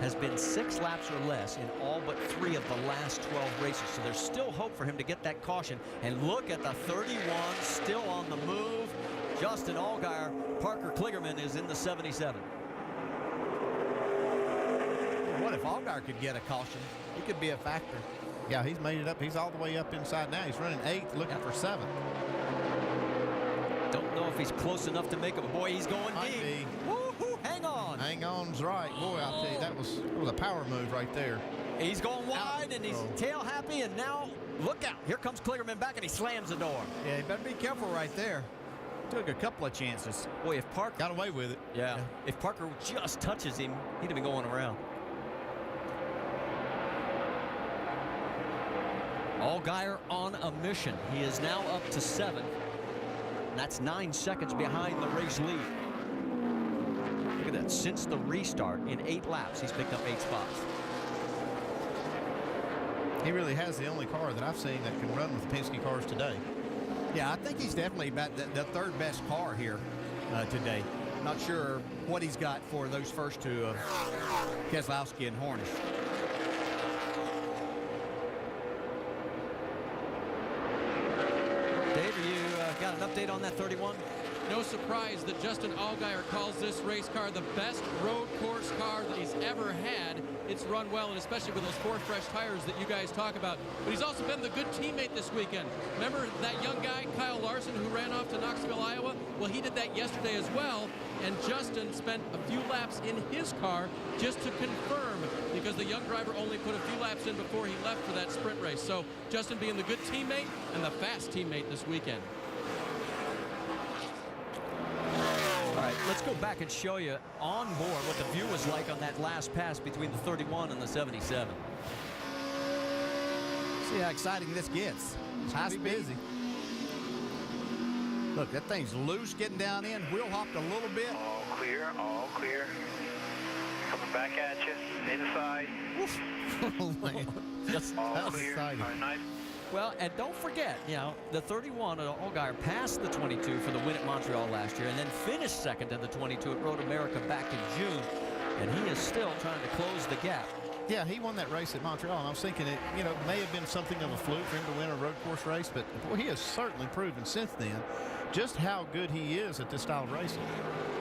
has been 6 laps or less in all but 3 of the last 12 races. So there's still hope for him to get that caution. And look at the 31 still on the move. Justin Allgaier. Parker Kligerman is in the 77. What if Allgaier could get a caution? He could be a factor. Yeah, he's made it up. He's all the way up inside now. He's running 8th, looking for 7th. Don't know if he's close enough to make him. Boy, he's going Might deep. be. Woo-hoo, hang on. Hang on's right. Boy, I'll tell you, that was a power move right there. He's going wide, and he's tail happy, and now look out. Here comes Kligerman back, and he slams the door. Yeah, you better be careful right there. Took a couple of chances. Boy, if Parker got away with it. Yeah. If Parker just touches him, he'd have been going around. Allgaier on a mission. He is now up to 7th. And that's 9 seconds behind the race lead. Look at that. Since the restart, in 8 laps, he's picked up 8 spots. He really has the only car that I've seen that can run with Penske cars today. Yeah, I think he's definitely about the 3rd best car here today. Not sure what he's got for those first 2 of Keselowski and Hornish. Dave, you got an update on that 31? No surprise that Justin Allgaier calls this race car the best road course car that he's ever had. It's run well, and especially with those 4 fresh tires that you guys talk about. But he's also been the good teammate this weekend. Remember that young guy, Kyle Larson, who ran off to Knoxville, Iowa? Well, he did that yesterday as well, and Justin spent a few laps in his car just to confirm, because the young driver only put a few laps in before he left for that sprint race. So Justin being the good teammate and the fast teammate this weekend. All right, let's go back and show you on board what the view was like on that last pass between the 31 and the 77. See how exciting this gets. It's high speed. Look, that thing's loose getting down in. Wheel hopped a little bit. All clear, all clear. Coming back at you, inside. Oh, man. All clear. All right, nice. Well, and don't forget, you know, the 31 at Allgaier passed the 22 for the win at Montreal last year and then finished 2nd in the 22 at Road America back in June. And he is still trying to close the gap. Yeah, he won that race at Montreal, and I was thinking it, you know, may have been something of a fluke for him to win a road course race, but boy, he has certainly proven since then just how good he is at this style of racing.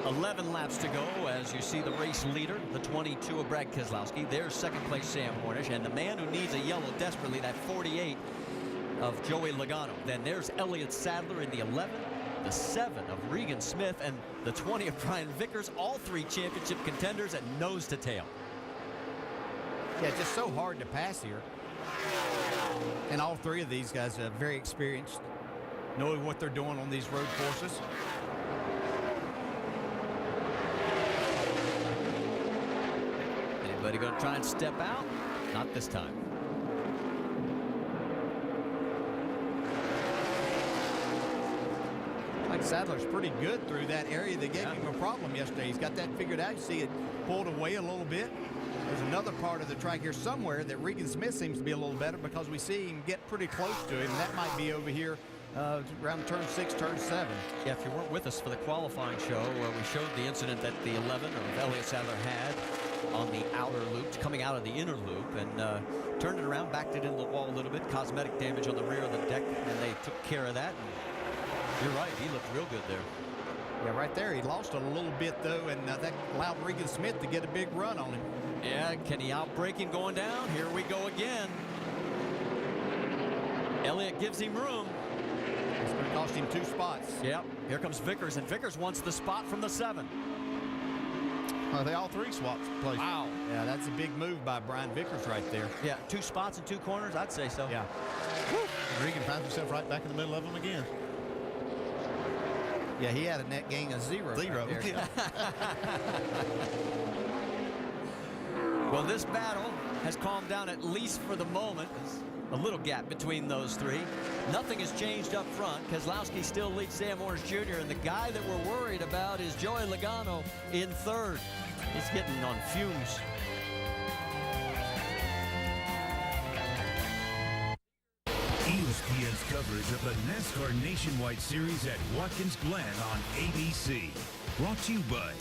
11 laps to go as you see the race leader, the 22 of Brad Keselowski. There's 2nd place Sam Hornish, and the man who needs a yellow desperately, that 48 of Joey Logano. Then there's Elliott Sadler in the 11, the 7 of Regan Smith, and the 20 of Brian Vickers, all 3 championship contenders at nose to tail. Yeah, it's just so hard to pass here. And all 3 of these guys are very experienced, knowing what they're doing on these road courses. Anybody going to try and step out? Not this time. Like Sadler's pretty good through that area that gave him a problem yesterday. He's got that figured out. You see it pulled away a little bit. There's another part of the track here somewhere that Regan Smith seems to be a little better because we see him get pretty close to him. That might be over here around turn 6, turn 7. Yeah, if you weren't with us for the qualifying show, we showed the incident that the 11 of Elliott Sadler had on the outer loop, coming out of the inner loop, and turned it around, backed it into the wall a little bit, cosmetic damage on the rear of the deck, and they took care of that. And you're right, he looked real good there. Yeah, right there, he lost a little bit, though, and that allowed Regan Smith to get a big run on him. Yeah, can he outbrake him going down? Here we go again. Elliott gives him room. It's going to cost him 2 spots. Yep, here comes Vickers, and Vickers wants the spot from the 7. They all three swapped places. Wow. Yeah, that's a big move by Brian Vickers right there. Yeah, 2 spots and 2 corners, I'd say so. Yeah. Regan finds himself right back in the middle of them again. Yeah, he had a net gain of 0. Zero. Right there. Well, this battle has calmed down at least for the moment. There's a little gap between those 3. Nothing has changed up front. Keselowski still leads Sam Hornish Jr., and the guy that we're worried about is Joey Logano in 3rd. He's getting on fumes. ESPN's coverage of the NASCAR Nationwide Series at Watkins Glen on ABC. Brought to you by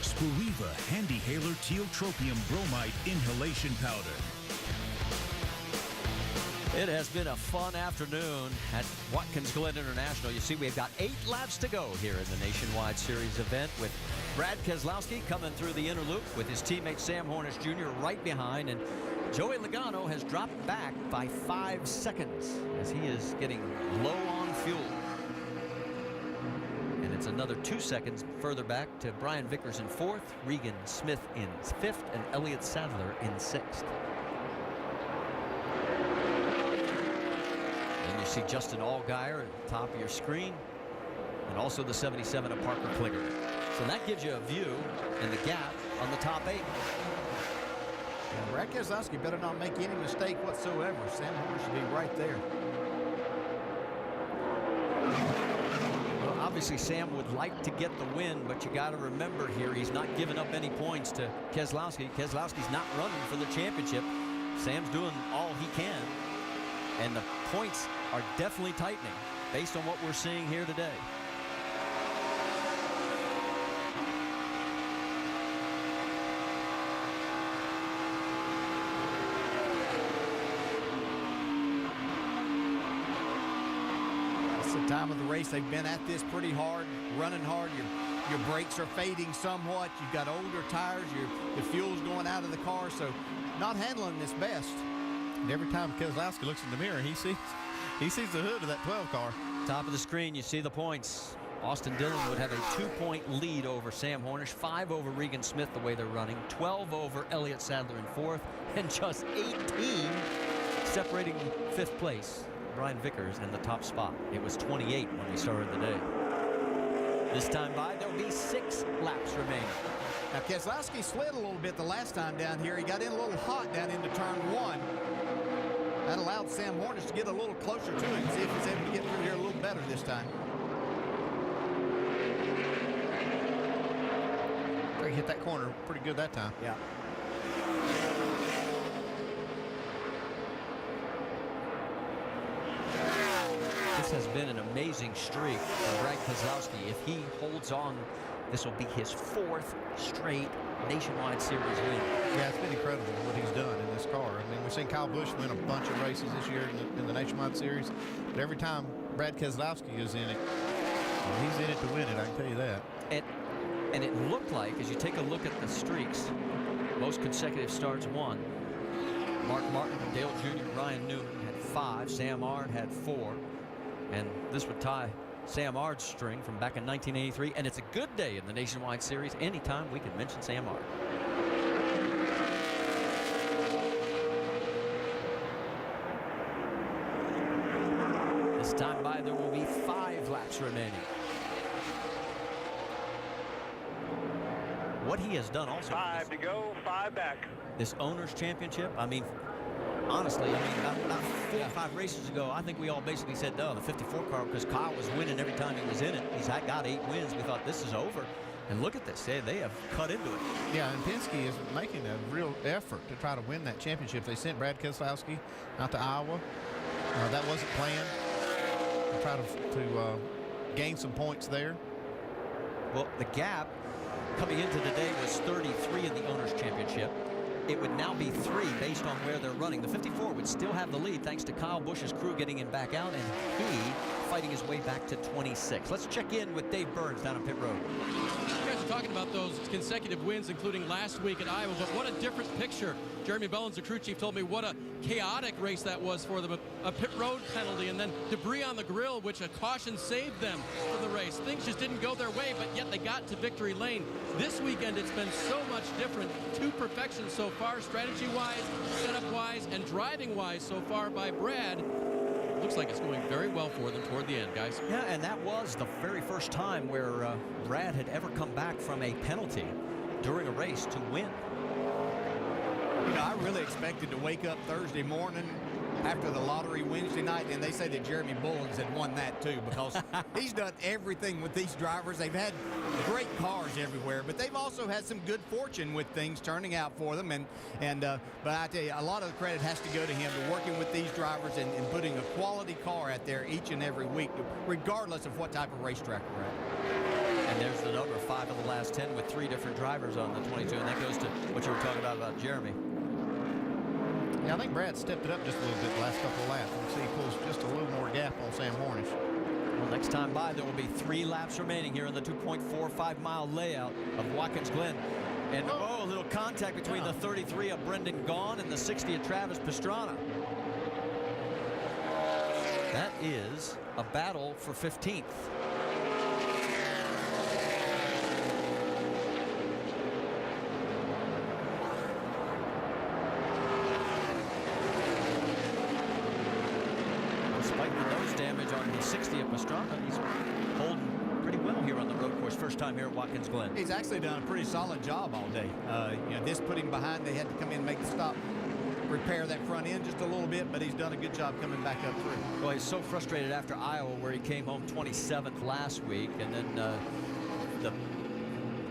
Spiriva Handyhaler Tiotropium Bromide Inhalation Powder. It has been a fun afternoon at Watkins Glen International. You see, we've got 8 laps to go here in the Nationwide Series event with Brad Keselowski coming through the inner loop with his teammate Sam Hornish Jr. right behind. And Joey Logano has dropped back by 5 seconds as he is getting low on fuel. And it's another 2 seconds further back to Brian Vickers in 4th, Regan Smith in 5th, and Elliott Sadler in 6th. And you see Justin Allgaier at the top of your screen, and also the 77 of Parker Klinger. So that gives you a view and the gap on the top 8. Yeah, Brad Keselowski better not make any mistake whatsoever. Sam Hornish should be right there. Well, obviously Sam would like to get the win, but you got to remember here he's not giving up any points to Keselowski. Keselowski's not running for the championship. Sam's doing all he can, and the points are definitely tightening based on what we're seeing here today. Time of the race, they've been at this pretty hard, running hard. Your brakes are fading somewhat. You've got older tires. The fuel's going out of the car, so not handling this best. And every time Keselowski looks in the mirror, he sees the hood of that 12 car. Top of the screen, you see the points. Austin Dillon would have a 2-point lead over Sam Hornish, 5 over Regan Smith the way they're running, 12 over Elliott Sadler in 4th, and just 18 separating 5th place. Brian Vickers in the top spot. It was 28 when we started the day. This time by, there will be 6 laps remaining. Now, Keselowski slid a little bit the last time down here. He got in a little hot down into turn 1. That allowed Sam Hornish to get a little closer to him, see if he's able to get through here a little better this time. He hit that corner pretty good that time. Yeah. This has been an amazing streak for Brad Keselowski. If he holds on, this will be his 4th straight Nationwide Series win. Yeah, it's been incredible what he's done in this car. I mean, we've seen Kyle Busch win a bunch of races this year in the Nationwide Series, but every time Brad Keselowski is in it, he's in it to win it, I can tell you that. And it looked like, as you take a look at the streaks, most consecutive starts won. Mark Martin, Dale Jr., Ryan Newman had 5. Sam Ard had 4. And this would tie Sam Ard's string from back in 1983. And it's a good day in the Nationwide Series. Anytime we can mention Sam Ard. This time by, there will be 5 laps remaining. What he has done also. 5 to go, 5 back. This Owners' Championship, I mean, honestly, about 4 or 5 races ago, I think we all basically said, no, the 54 car, because Kyle was winning every time he was in it. He's got 8 wins. We thought this is over. And look at this. They have cut into it. Yeah, and Penske is making a real effort to try to win that championship. They sent Brad Keselowski out to Iowa. That wasn't planned. They tried to gain some points there. Well, the gap coming into today was 33 in the Owners' Championship. It would now be 3 based on where they're running. The 54 would still have the lead thanks to Kyle Busch's crew getting him back out and he fighting his way back to 26. Let's check in with Dave Burns down on pit road. You guys are talking about those consecutive wins, including last week at Iowa, but what a different picture. Jeremy Bellins, the crew chief, told me what a chaotic race that was for them. A pit road penalty and then debris on the grill, which a caution saved them for the race. Things just didn't go their way, but yet they got to victory lane. This weekend, it's been so much different. To perfection so far, strategy-wise, setup-wise, and driving-wise so far by Brad. Looks like it's going very well for them toward the end, guys. Yeah, and that was the very first time where Brad had ever come back from a penalty during a race to win. You know, I really expected to wake up Thursday morning after the lottery Wednesday night, and they say that Jeremy Bullins had won that too, because he's done everything with these drivers. They've had great cars everywhere, but they've also had some good fortune with things turning out for them. But I tell you, a lot of the credit has to go to him to working with these drivers and putting a quality car out there each and every week, regardless of what type of racetrack we're at. And there's the number 5 of the last 10 with 3 different drivers on the 22, and that goes to what you were talking about Jeremy. Yeah, I think Brad stepped it up just a little bit the last couple of laps. You can see he pulls just a little more gap on Sam Hornish. Well, next time by, there will be 3 laps remaining here in the 2.45-mile layout of Watkins Glen. And, a little contact between the 33 of Brendan Gaughan and the 60 of Travis Pastrana. That is a battle for 15th. Despite the nose damage on the 60 of Pastrana, he's holding pretty well here on the road course. First time here at Watkins Glen. He's actually done a pretty solid job all day. This put him behind. They had to come in and make the stop, repair that front end just a little bit, but he's done a good job coming back up through. Well, he's so frustrated after Iowa, where he came home 27th last week, and then the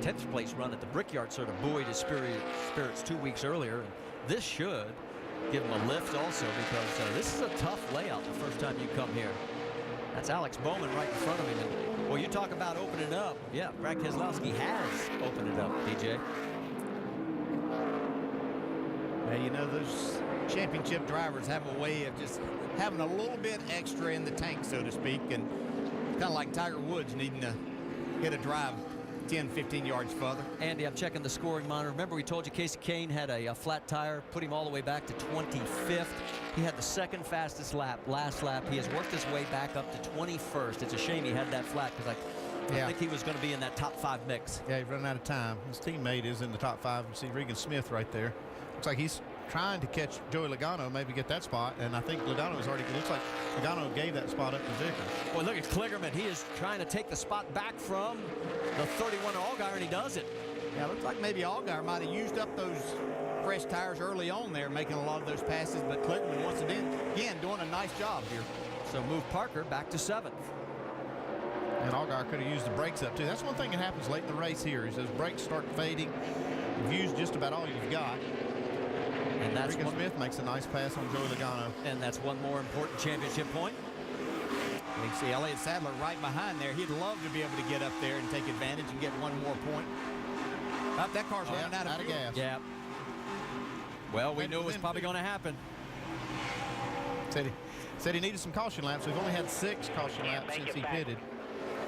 10th place run at the Brickyard sort of buoyed his spirits 2 weeks earlier. And this should give him a lift also, because this is a tough layout the first time you come here. That's Alex Bowman right in front of him. And, well, you talk about opening up. Yeah, Brad Keselowski has opened it up, DJ. Well, you know, those championship drivers have a way of just having a little bit extra in the tank, so to speak, and kind of like Tiger Woods needing to hit a drive 10, 15 yards further. Andy, I'm checking the scoring monitor. Remember, we told you Casey Kane had a flat tire, put him all the way back to 25th. He had the second fastest lap, last lap. He has worked his way back up to 21st. It's a shame he had that flat, because I think he was going to be in that top 5 mix. Yeah, he's running out of time. His teammate is in the top 5. You see Regan Smith right there. Looks like he's trying to catch Joey Logano, maybe get that spot, and I think Logano is already, looks like Logano gave that spot up to Vickers. Well, look at Kligerman. He is trying to take the spot back from the 31 Allgaier, and he does it. Yeah, looks like maybe Allgaier might have used up those fresh tires early on there, making a lot of those passes, but Kligerman once again doing a nice job here. So move Parker back to 7th. And Allgaier could have used the brakes up too. That's one thing that happens late in the race here, is those brakes start fading. You've used just about all you've got. And that's Regan Smith makes a nice pass on Joey Logano. And that's one more important championship point. You see Elliott Sadler right behind there. He'd love to be able to get up there and take advantage and get one more point. That car's running out of gas. Yeah. Well, we knew it was probably going to happen. Said he needed some caution laps. We've only had 6 caution laps since he pitted.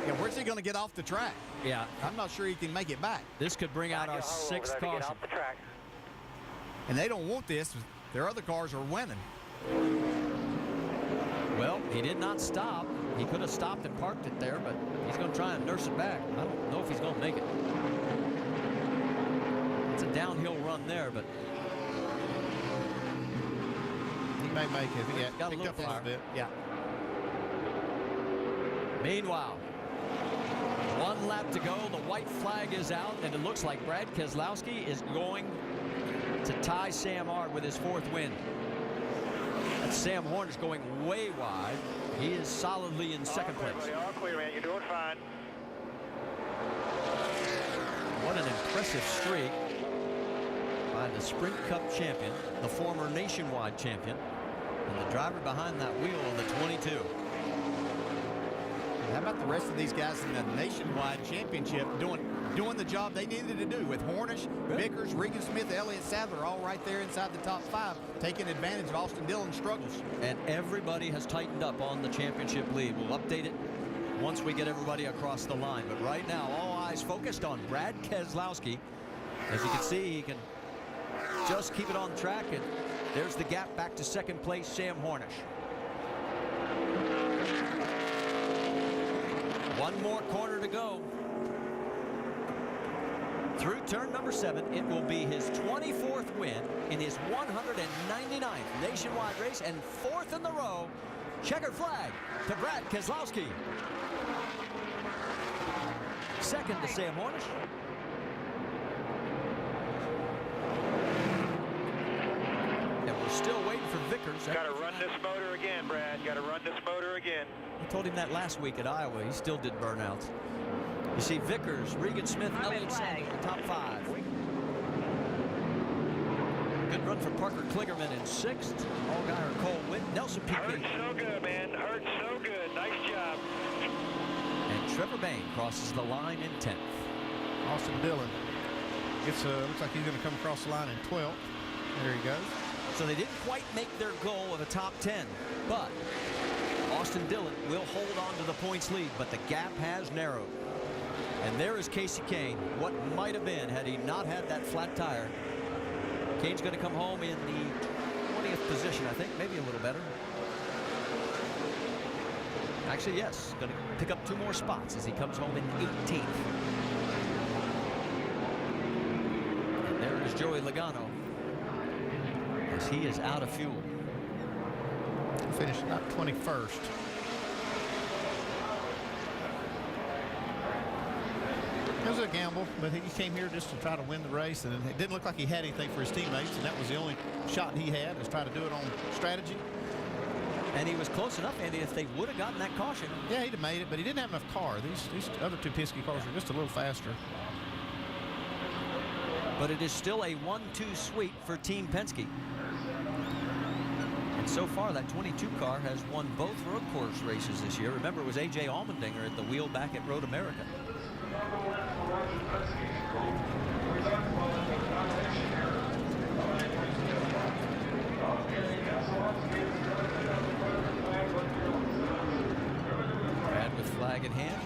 Yeah, where's he going to get off the track? Yeah. I'm not sure he can make it back. This could bring out our 6th caution. And they don't want this. Their other cars are winning. Well, he did not stop. He could have stopped and parked it there, but he's going to try and nurse it back. I don't know if he's going to make it. It's a downhill run there, but he may make it. He got a little up a little bit. Yeah. Meanwhile, 1 lap to go. The white flag is out, and it looks like Brad Keselowski is going to tie Sam Ard with his 4th win. That's Sam Hornish going way wide. He is solidly in 2nd place. All clear, man. You're doing fine. What an impressive streak by the Sprint Cup champion, the former Nationwide champion, and the driver behind that wheel of the 22. How about the rest of these guys in the Nationwide Championship doing the job they needed to do, with Hornish, Vickers, Regan Smith, Elliott Sadler all right there inside the top 5, taking advantage of Austin Dillon's struggles. And everybody has tightened up on the championship lead. We'll update it once we get everybody across the line. But right now, all eyes focused on Brad Keselowski. As you can see, he can just keep it on track, and there's the gap back to second place, Sam Hornish. One more corner to go. Through turn number 7, it will be his 24th win in his 199th nationwide race and 4th in the row. Checkered flag to Brad Keselowski. Second to Sam Hornish. And we're still waiting for Vickers. Got to run this motor again, Brad. Got to run this motor again. I told him that last week at Iowa. He still did burnouts. You see Vickers, Regan Smith, Elliott Sadler in the top 5. Good run for Parker Kligerman in 6th. Allgaier, Cole Witt, Nelson Piquet. Hurts so good, man. Hurts so good. Nice job. And Trevor Bayne crosses the line in 10th. Austin Dillon gets looks like he's going to come across the line in 12th. There he goes. So they didn't quite make their goal of a top 10, but Austin Dillon will hold on to the points lead, but the gap has narrowed. And there is Casey Kane, what might have been had he not had that flat tire. Kane's going to come home in the 20th position, I think, maybe a little better. Actually, yes, going to pick up 2 more spots as he comes home in 18th. And there is Joey Logano as he is out of fuel. Finished about 21st. It was a gamble, but he came here just to try to win the race, and it didn't look like he had anything for his teammates, and that was the only shot he had, was try to do it on strategy. And he was close enough, Andy, if they would have gotten that caution. Yeah, he'd have made it, but he didn't have enough car. These other 2 Penske cars are just a little faster. But it is still a 1-2 sweep for Team Penske. And so far, that 22 car has won both road course races this year. Remember, it was A.J. Allmendinger at the wheel back at Road America. Brad with flag in hand.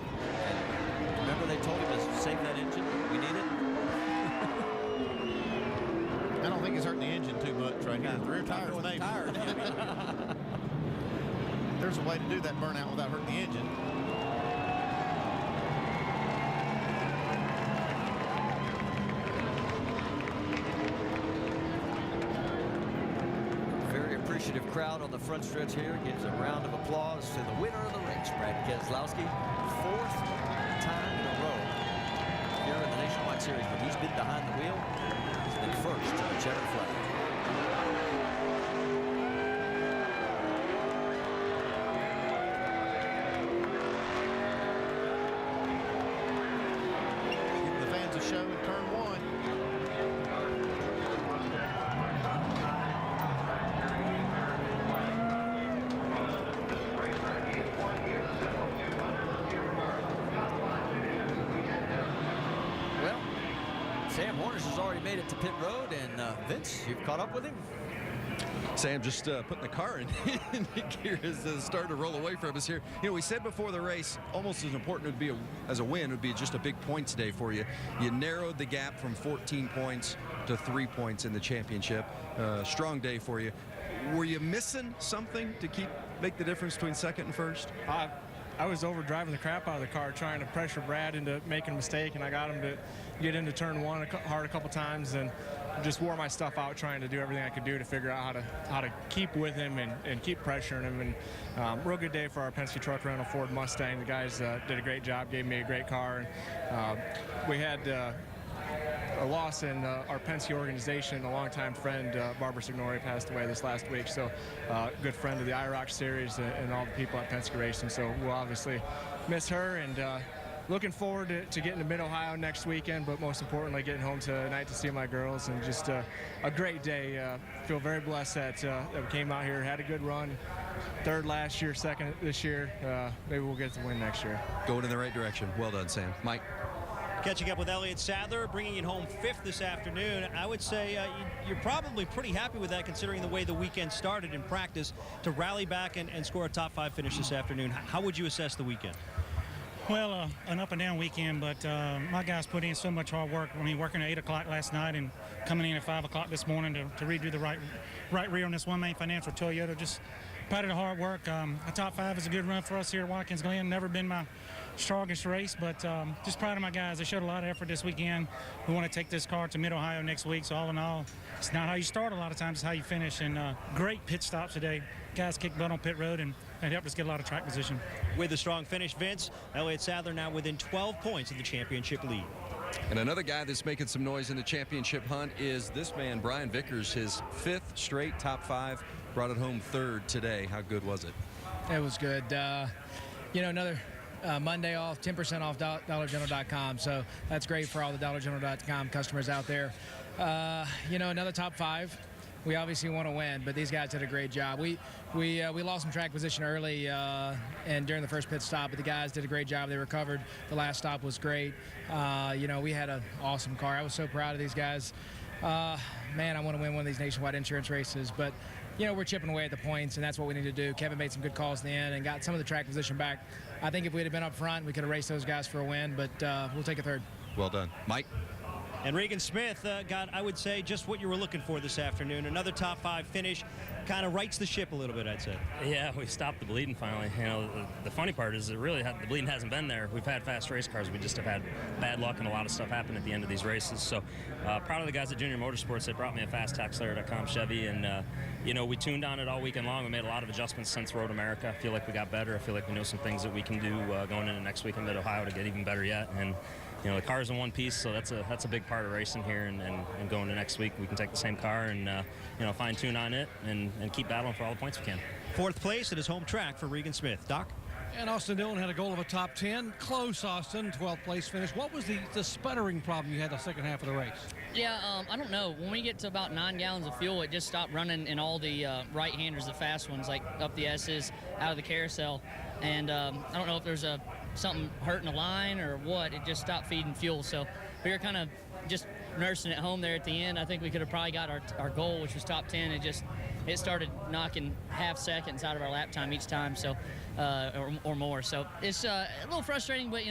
And remember, they told him to save that engine. We need it. I don't think he's hurting the engine too much right here. The rear tires maybe. There's a way to do that burnout without hurting the engine. Very appreciative crowd on the front stretch here. Gives a round of applause to the winner of the race, Brad Keselowski. 4th time in a row here in the Nationwide Series, but he's been behind the wheel. He's been first to the checkered flag. Give the fans a show in turn 1. Sam Hornish has already made it to pit road, and Vince, you've caught up with him? Sam just putting the car in gear as starting to roll away from us here. You know, we said before the race, almost as important would be as a win would be just a big points day for you. You narrowed the gap from 14 points to 3 points in the championship. Strong day for you. Were you missing something to make the difference between second and first? I was overdriving the crap out of the car, trying to pressure Brad into making a mistake, and I got him to get into turn 1 hard a couple times, and just wore my stuff out trying to do everything I could do to figure out how to keep with him and keep pressuring him. And real good day for our Penske truck rental Ford Mustang. The guys did a great job, gave me a great car. And we had a loss in our Penske organization. A longtime friend, Barbara Signori, passed away this last week. So good friend of the IROC series and all the people at Penske Racing. So we'll obviously miss her, and looking forward to getting to Mid-Ohio next weekend, but most importantly, getting home tonight to see my girls. And just a great day. Feel very blessed that we came out here, had a good run. 3rd last year, 2nd this year. Maybe we'll get the win next year. Going in the right direction. Well done, Sam. Mike? Catching up with Elliott Sadler, bringing it home 5th this afternoon. I would say you're probably pretty happy with that, considering the way the weekend started in practice, to rally back and score a top 5 finish this afternoon. How would you assess the weekend? Well, an up and down weekend, but my guys put in so much hard work. I mean, working at 8 o'clock last night and coming in at 5 o'clock this morning to redo the right rear on this one main financial Toyota. Just proud of the hard work. A top 5 is a good run for us here at Watkins Glen. Never been my strongest race, but just proud of my guys. They showed a lot of effort this weekend. We want to take this car to Mid-Ohio next week, so all in all, it's not how you start a lot of times, it's how you finish. And great pit stops today. Guys kicked butt on pit road and helped us get a lot of track position. With a strong finish, Vince, Elliott Sadler now within 12 points of the championship lead. And another guy that's making some noise in the championship hunt is this man, Brian Vickers. His 5th straight top 5, brought it home 3rd today. How good was it? It was good. Another Monday off, 10% off DollarGeneral.com. So that's great for all the DollarGeneral.com customers out there. Another top 5. We obviously want to win, but these guys did a great job. We lost some track position early and during the first pit stop, but the guys did a great job. They recovered. The last stop was great. We had an awesome car. I was so proud of these guys. Man, I want to win one of these nationwide insurance races, but we're chipping away at the points, and that's what we need to do. Kevin made some good calls in the end and got some of the track position back. I think if we'd have been up front, we could have raced those guys for a win, but we'll take a 3rd. Well done. Mike? And Regan Smith got, I would say, just what you were looking for this afternoon. Another top 5 finish. Kind of rights the ship a little bit, I'd say. Yeah, we stopped the bleeding finally. The funny part is the bleeding hasn't been there. We've had fast race cars. We just have had bad luck and a lot of stuff happen at the end of these races. So proud of the guys at Junior Motorsports. They brought me a FastTaxLayer.com Chevy, and we tuned on it all weekend long. We made a lot of adjustments since Road America. I feel like we got better. I feel like we know some things that we can do going into next week in Mid-Ohio to get even better yet. And the car's in one piece, so that's a big part of racing here, and going to next week, we can take the same car and fine tune on it and keep battling for all the points we can. 4th place at his home track for Regan Smith. Doc? And Austin Dillon had a goal of a top 10. Close, Austin, 12th place finish. What was the sputtering problem you had the second half of the race? Yeah, I don't know. When we get to about 9 gallons of fuel, it just stopped running in all the right-handers, the fast ones, like up the S's, out of the carousel. And I don't know if there's something hurting the line or what. It just stopped feeding fuel. So we were kind of just nursing it home there at the end. I think we could have probably got our goal, which was top 10. It started knocking half seconds out of our lap time each time, so or more. So it's a little frustrating, but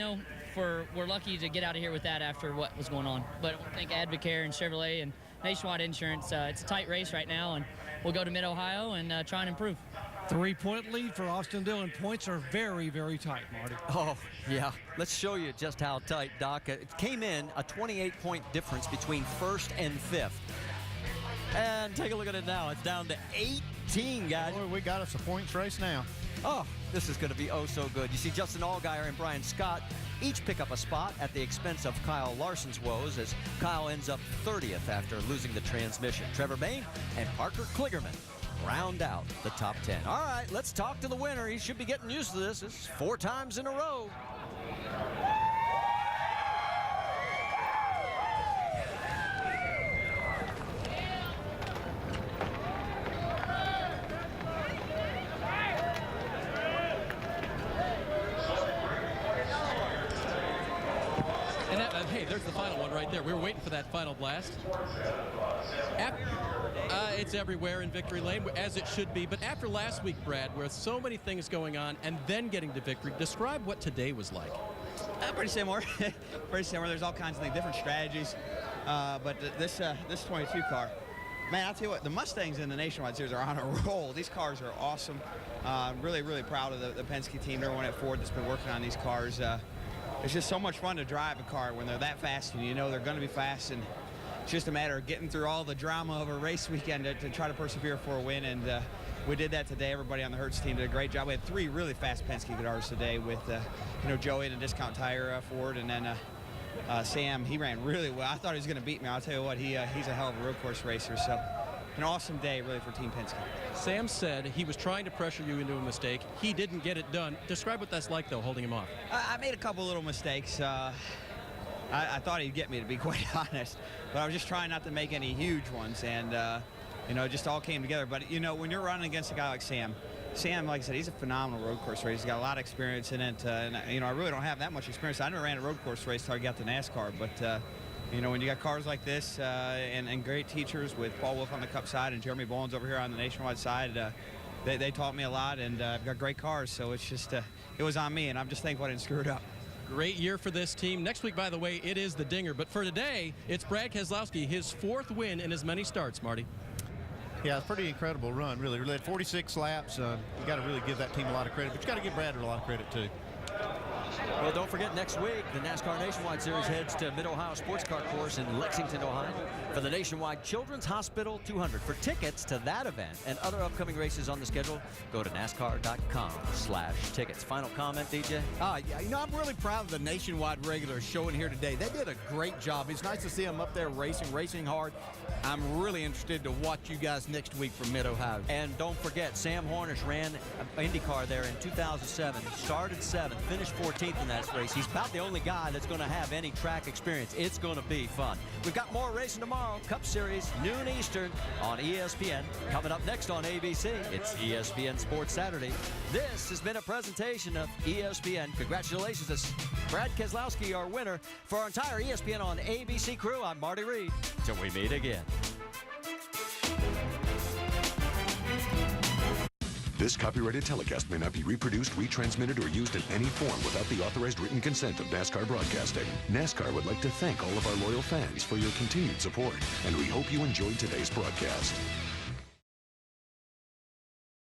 we're lucky to get out of here with that after what was going on. But I think Advocare and Chevrolet and Nationwide Insurance, it's a tight race right now, and we'll go to Mid-Ohio and try and improve. 3-point lead for Austin Dillon. Points are very, very tight, Marty. Oh, yeah. Let's show you just how tight, Doc. It came in a 28-point difference between 1st and 5th. And take a look at it now. It's down to 18, guys. Boy, we got us a points race now. Oh, this is going to be oh so good. You see Justin Allgaier and Brian Scott each pick up a spot at the expense of Kyle Larson's woes, as Kyle ends up 30th after losing the transmission. Trevor Bain and Parker Kligerman round out the top 10. All right, let's talk to the winner. He should be getting used to this. It's 4 times in a row. And hey, there's the final one right there. We were waiting for that final blast. It's everywhere in victory lane, as it should be. But after last week, Brad, where so many things going on and then getting to victory, describe what today was like. Pretty similar. Pretty similar. There's all kinds of things, different strategies. But this 22 car, man, I'll tell you what, the Mustangs in the Nationwide Series are on a roll. These cars are awesome. Really, really proud of the Penske team, everyone at Ford that's been working on these cars. It's just so much fun to drive a car when they're that fast, and they're going to be fast, and it's just a matter of getting through all the drama of a race weekend to try to persevere for a win, and we did that today. Everybody on the Hertz team did a great job. We had 3 really fast Penske cars today with, Joey in a discount tire Ford, and then Sam, he ran really well. I thought he was going to beat me. I'll tell you what, he's a hell of a road course racer, so an awesome day, really, for Team Penske. Sam said he was trying to pressure you into a mistake. He didn't get it done. Describe what that's like, though, holding him off. I made a couple little mistakes. I thought he'd get me, to be quite honest, but I was just trying not to make any huge ones, and it just all came together. But when you're running against a guy like Sam, like I said, he's a phenomenal road course racer. He's got a lot of experience in it, and I really don't have that much experience. I never ran a road course race until I got to NASCAR, but when you got cars like this and great teachers with Paul Wolf on the Cup side and Jeremy Bowens over here on the Nationwide side, they taught me a lot, and I've got great cars, so it's just it was on me, and I'm just thankful I didn't screw it up. Great year for this team. Next week, by the way, it is the Dinger. But for today, it's Brad Keselowski, his 4th win in as many starts, Marty. Yeah, it's a pretty incredible run, really. Really had 46 laps. You got to really give that team a lot of credit, but you got to give Brad a lot of credit, too. Well, don't forget, next week, the NASCAR Nationwide Series heads to Mid-Ohio Sports Car Course in Lexington, Ohio for the Nationwide Children's Hospital 200. For tickets to that event and other upcoming races on the schedule, go to NASCAR.com/tickets. Final comment, DJ? Yeah, you know, I'm really proud of the Nationwide regulars showing here today. They did a great job. It's nice to see them up there racing hard. I'm really interested to watch you guys next week from Mid-Ohio. And don't forget, Sam Hornish ran IndyCar there in 2007. Started 7th, finished 14th in that race. He's about the only guy that's going to have any track experience. It's going to be fun. We've got more racing tomorrow. Cup Series, noon Eastern on ESPN. Coming up next on ABC, it's ESPN Sports Saturday. This has been a presentation of ESPN. Congratulations to Brad Keselowski, our winner. For our entire ESPN on ABC crew, I'm Marty Reed. Till we meet again. This copyrighted telecast may not be reproduced, retransmitted, or used in any form without the authorized written consent of NASCAR Broadcasting. NASCAR would like to thank all of our loyal fans for your continued support, and we hope you enjoyed today's broadcast.